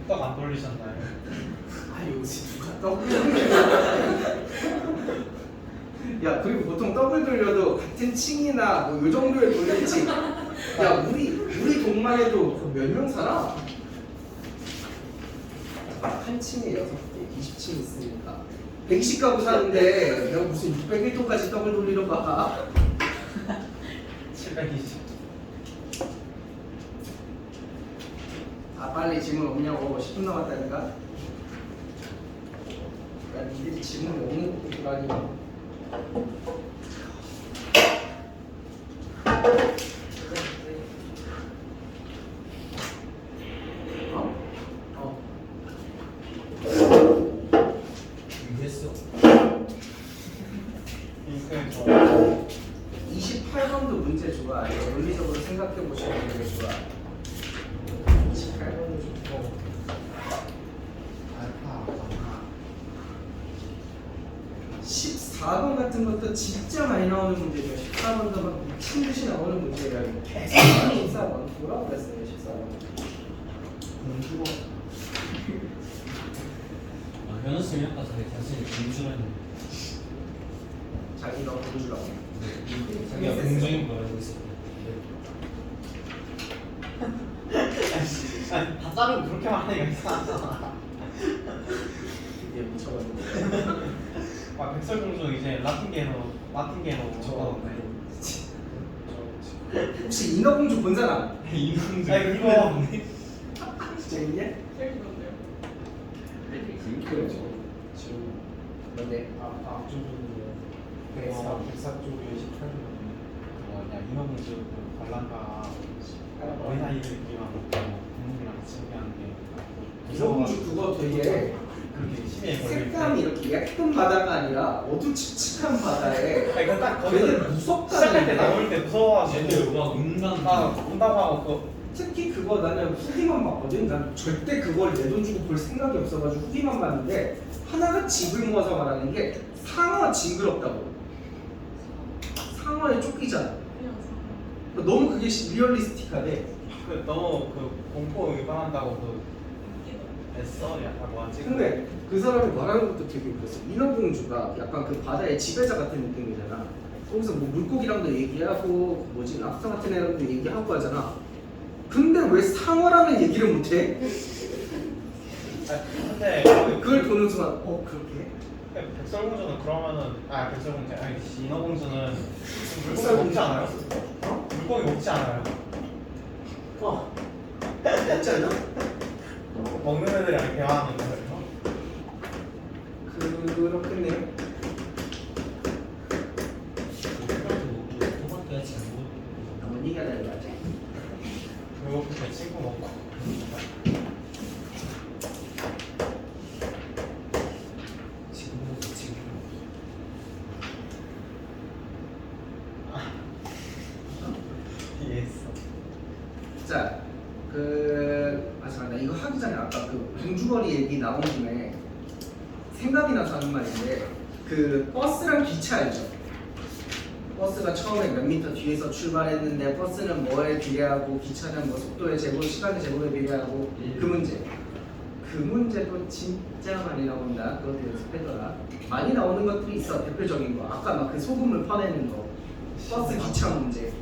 E: 떡안 돌리셨나요?
A: 아 요새 누가 떡을 돌려? 야 그리고 보통 떡을 돌려도 같은 층이나 뭐 요 정도에 돌리지. 야 우리 동만 해도 몇 명 살아? 한 층에 6개, 20층 있으니까 120가구 사는데 내가 무슨 601도까지 떡을 돌리러 가?
E: 720.
A: 아 빨리 질문 없냐고 10분 남았다니까? 야 니들이 질문이 없는 것도 불안이.
B: 준비했어.
E: 링크에 저
A: 28번도 문제 좋아. 이거 논리적으로 생각해 보시면 되게 좋아. 28번도 좋고. 알파, 감마. 14번 같은 것도 진짜 많이 나오는 문제죠. 14번도 막 미친 듯이 나오는 문제예요. 14번 뭐라고 그랬어요? 14번.
B: 공주가. 아 현우 쌤이 아까 자신이 공주라는.
A: 자기가 공주라고.
B: 네. 자기가 공주인 거 알고 있어.
E: 아니 다 자르고 그렇게 말하니까 이상하잖아.
A: 이게 미쳐가지고.
E: 막 백설공주 이제 라틴계로
A: 저 혹시 인어공주 본 사람?
B: 인공주.
E: 아니 이거
A: 재밌냐? 그렇죠.
C: 지금
A: 뭔데?
C: 앞쪽으로
A: 그래서
C: 104쪽에 18분
E: 뭐냐 인어공주 그 관람가 어린아이들끼리만 부모님이랑 같이 소개하는 게
A: 인어공주 그거 되게
E: 그렇게 심해 보이게.
A: 색감이 이렇게 예쁜 바다가 아니라 어두칙칙한 바다에
E: 아니 그딱
A: 되게
E: 거기서
A: 무섭다.
E: 시작할 때 나올 때 무서워가지고
B: 얘들 막 음란.
E: 막 온다고 하고 그
A: 특히 그거 나는 후기만 봤거든. 난 절대 그걸 내 돈 주고 볼 생각이 없어가지고 후기만 봤는데 하나같이 입을 모아서 말하는 게 상어 징그럽다고. 상어에 쫓기잖아. 너무 그게 리얼리스틱하대.
E: 그 너무 그 공포 유발한다고 그 애써 약간 뭐지?
A: 근데 그 사람이 말하는 것도 되게 웃겼어. 인어공주가 약간 그 바다의 지배자 같은 느낌이잖아. 거기서 뭐 물고기랑도 얘기하고 뭐지 랍스터 같은 애랑도 얘기하고 하잖아. 근데 왜 상어라는 얘기를 못해?
E: 근데
A: 그걸 보는 순간 그렇게 해?
E: 백설공주는 그러면은 백설공주 아니 인어공주는 물고기 먹지 않아요? 물고기 먹지 않아요?
A: 맞지 않나?
E: 먹는 애들이랑 대화하는 거예요?
A: 그렇겠네요.
B: 토마토야 잘 먹어.
A: 한번 얘기하다 이거지.
E: 그리고 그때 친구 먹고
B: 지금 먹어 지금.
E: 이해했어.
A: 자, 맞아, 이거 하기 전에 아까 그 공주거리 얘기 나온 김에 생각이 나서 하는 말인데, 그 버스랑 기차 알죠? 버스가 처음에 몇 미터 뒤에서 출발했는데 버스는 뭐에 비례하고 기차는 뭐 속도에 제곱, 시간의 제곱에 비례하고 그 문제. 그 문제도 진짜 많이 나온다. 그것도 연습해둬라. 많이 나오는 것들이 있어. 대표적인 거. 아까 막 그 소금을 퍼내는 거. 버스 기차 문제.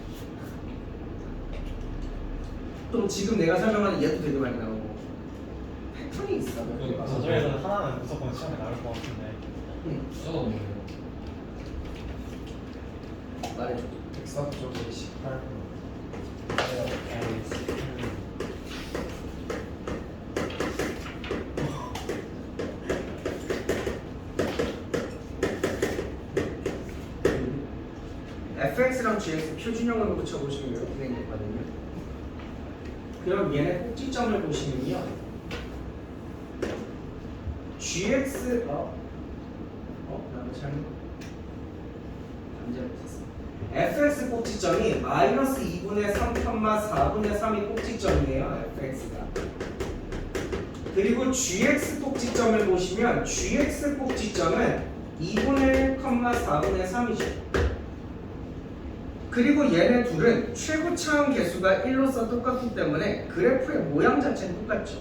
A: 또 지금 내가 설명하는 얘도 되게 많이 나오고 패턴이 있어.
E: 저 중에서 하나는 무조건 시험에 나올 것 같은데
B: 써가 뭐예요?
A: 말해줘.
E: 백석 쪽에 18분
A: fx랑 gx 표준형으로 붙여보시면 이렇게 생겼거든요. 그럼 얘네 꼭지점을 보시면요, gx 나도 잘못 못했어. fx 꼭지점이 마이너스 2분의 3, 4분의 3이 꼭지점이에요. fx가. 그리고 gx 꼭지점을 보시면 gx 꼭지점은 2분의 1, 4분의 3이죠. 그리고 얘네 둘은 최고차원 개수가 1로서 똑같기 때문에 그래프의 모양 자체는 똑같죠.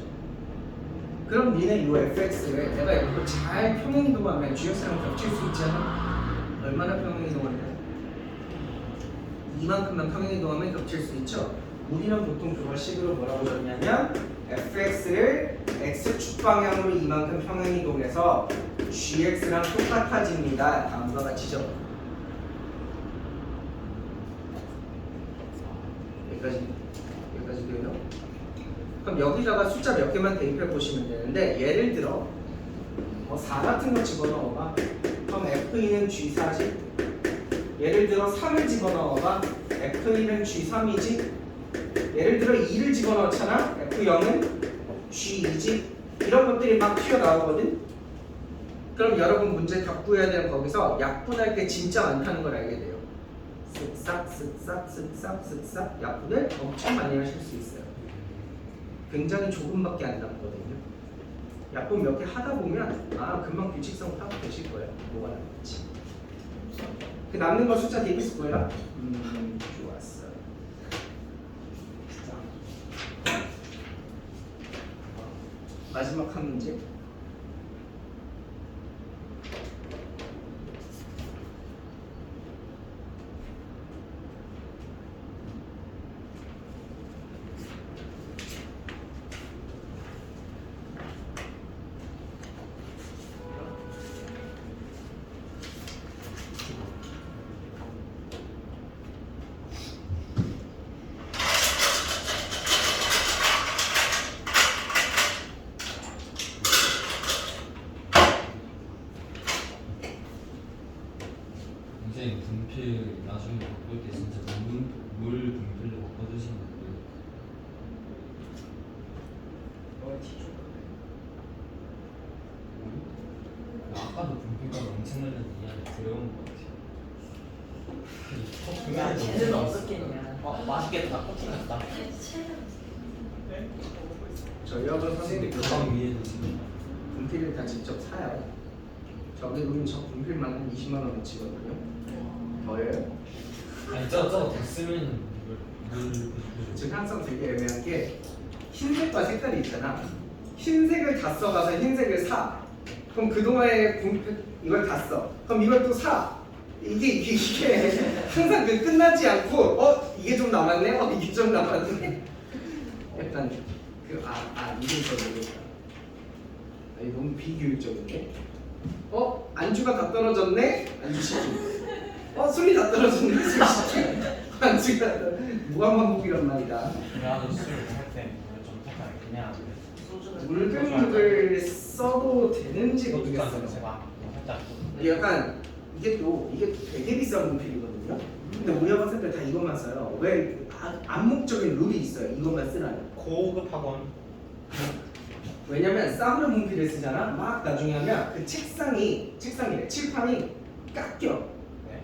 A: 그럼 니네 이 fx를 내가 이거 잘 평행이동하면 gx랑 겹칠 수 있지 않아? 얼마나 평행이동하냐? 이만큼만 평행이동하면 겹칠 수 있죠. 우리는 보통 그걸 식으로 뭐라고 적냐면 fx를 x축 방향으로 이만큼 평행이동해서 gx랑 똑같아집니다. 다음과 같이 적어. 여기까지 돼요? 그럼 여기다가 숫자 몇 개만 대입해 보시면 되는데, 예를 들어 4 같은 거 집어넣어봐. 그럼 F2는 G4지. 예를 들어 3을 집어넣어봐. F2는 G3이지. 예를 들어 2를 집어넣잖아. F0은 G2지. 이런 것들이 막 튀어나오거든. 그럼 여러분 문제 답 구해야 되는 거기서 약분할 게 진짜 많다는 걸 알게 돼요. 쓱싹 쓱싹 쓱싹 쓱싹 약분을 엄청 많이 하실 수 있어요. 굉장히 조금밖에 안 남거든요. 약분 몇 개 하다 보면 금방 규칙성 파악되실 거예요. 뭐가 남을지. 그 남는 거 숫자 대입했을 거예요. 좋았어. 마지막 한 문제.
B: 선생님 분필 나중에 바꿀 때 진짜 물 분필로 바꿔주시면 안 돼요? 아까도 분필가루 엄청 날렸는데 이 안에 들어온 것 같아요.
C: 야, 쟤는 어떻겠냐.
E: 맛있겠다. 코팅했다.
A: 저희 학원 선생님들
B: 가방 위에도 지금
A: 분필을 다 직접 사요. 저기 보면 저 분필만 한 20만 원어치거든요. 더해요.
B: 아니 저거 다 쓰면 물
A: 지금 항상 되게 애매한 게 흰색과 색깔이 있잖아. 흰색을 다 써가서 흰색을 사. 그럼 그동안에 이걸 다 써. 그럼 이걸 또 사. 이게 항상 그 끝나지 않고 이게 좀 남았네. 이게 좀 남았네. 약간 이게 더 모르겠다. 아니 너무 비교율적인데. 안주가 다 떨어졌네. 안주 시키. 술이 다 떨어졌네. 술 시키. 안주가 무한반복이란 말이다.
E: 나도 술할때좀 약간 그냥
C: 소주는
A: 물병목을 써도 되는지 모르겠어요.
E: 제가 살짝
A: 이게 약간 이게 되게 비싼 분필이거든요. 근데 우리가 봤을 때 다 이것만 써요. 왜 암묵적인 룰이 있어요. 이것만 쓰라는.
E: 고급 학원.
A: 왜냐면 싸구려 분필을 쓰잖아. 막 나중에 하면 그 칠판이 깎여.
E: 네.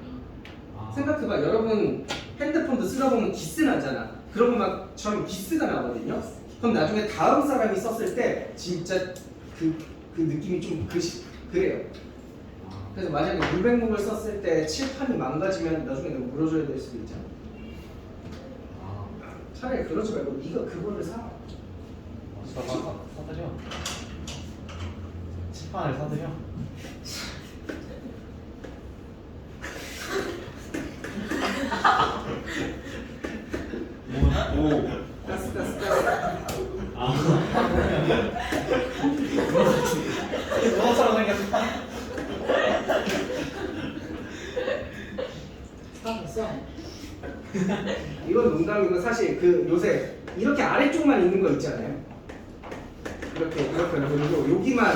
A: 생각해봐. 여러분 핸드폰도 쓰다 보면 기스 나잖아. 그러고 막처럼 기스가 나거든요. 그럼 나중에 다음 사람이 썼을 때 진짜 그 느낌이 좀 그래요. 그래서 만약에 물백목을 썼을 때 칠판이 망가지면 나중에 내가 물어줘야 될 수도 있잖아. 차라리 그러지 말고 네가 그거를 사.
E: 사드려. 칠판을 사드려.
A: 가스.
E: 너처럼 생겼어.
A: 사. 이건 농담이고 사실 그 요새 이렇게 아래쪽만 있는 거 있잖아요. 이렇게 그리고 여기만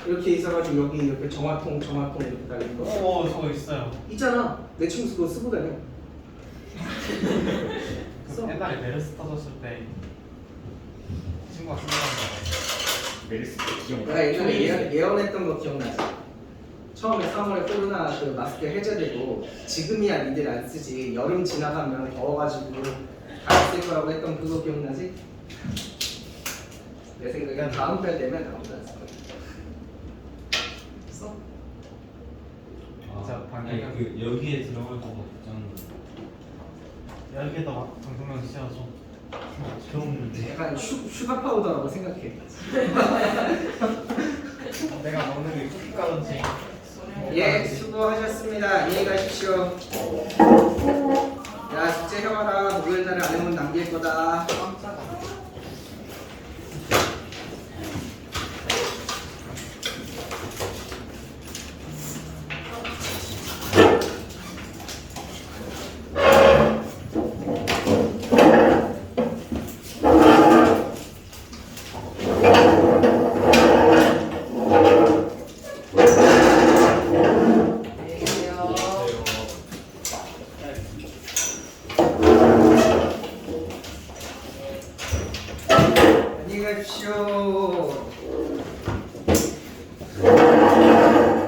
A: 이렇게 있어가지고 여기 이렇게 정화통 이렇게 달린 거
E: 저거 있어요.
A: 있잖아. 내 친구 그거 쓰고 다녀.
E: 옛날에 메르스 터졌을 때 친구가 쓰는 거.
D: 메리스 기억.
A: 내가 옛날에 예언했던 거 기억나지? 처음에 3월에 코로나 그 마스크 해제되고 지금이야 니들 안 쓰지 여름 지나가면 더워가지고 다 쓸 거라고 했던 그거 기억나지? 내 생각엔 다음 달 되면 아무도 안 쓸 거야. 써?
E: 자,
B: 아니 그 여기에 들어갈 거가 없잖아.
E: 여기에다 방송용 씌워줘. 그럼
A: 약간 슈가 파우더라고 생각해.
E: 내가 먹는 게 쿠키 가든지.
A: 예, 수고하셨습니다. 안녕히 가십시오. 야, 숙제 해와라. 목요일 날에 안 하면 남길 거다. 안녕히 가십시오.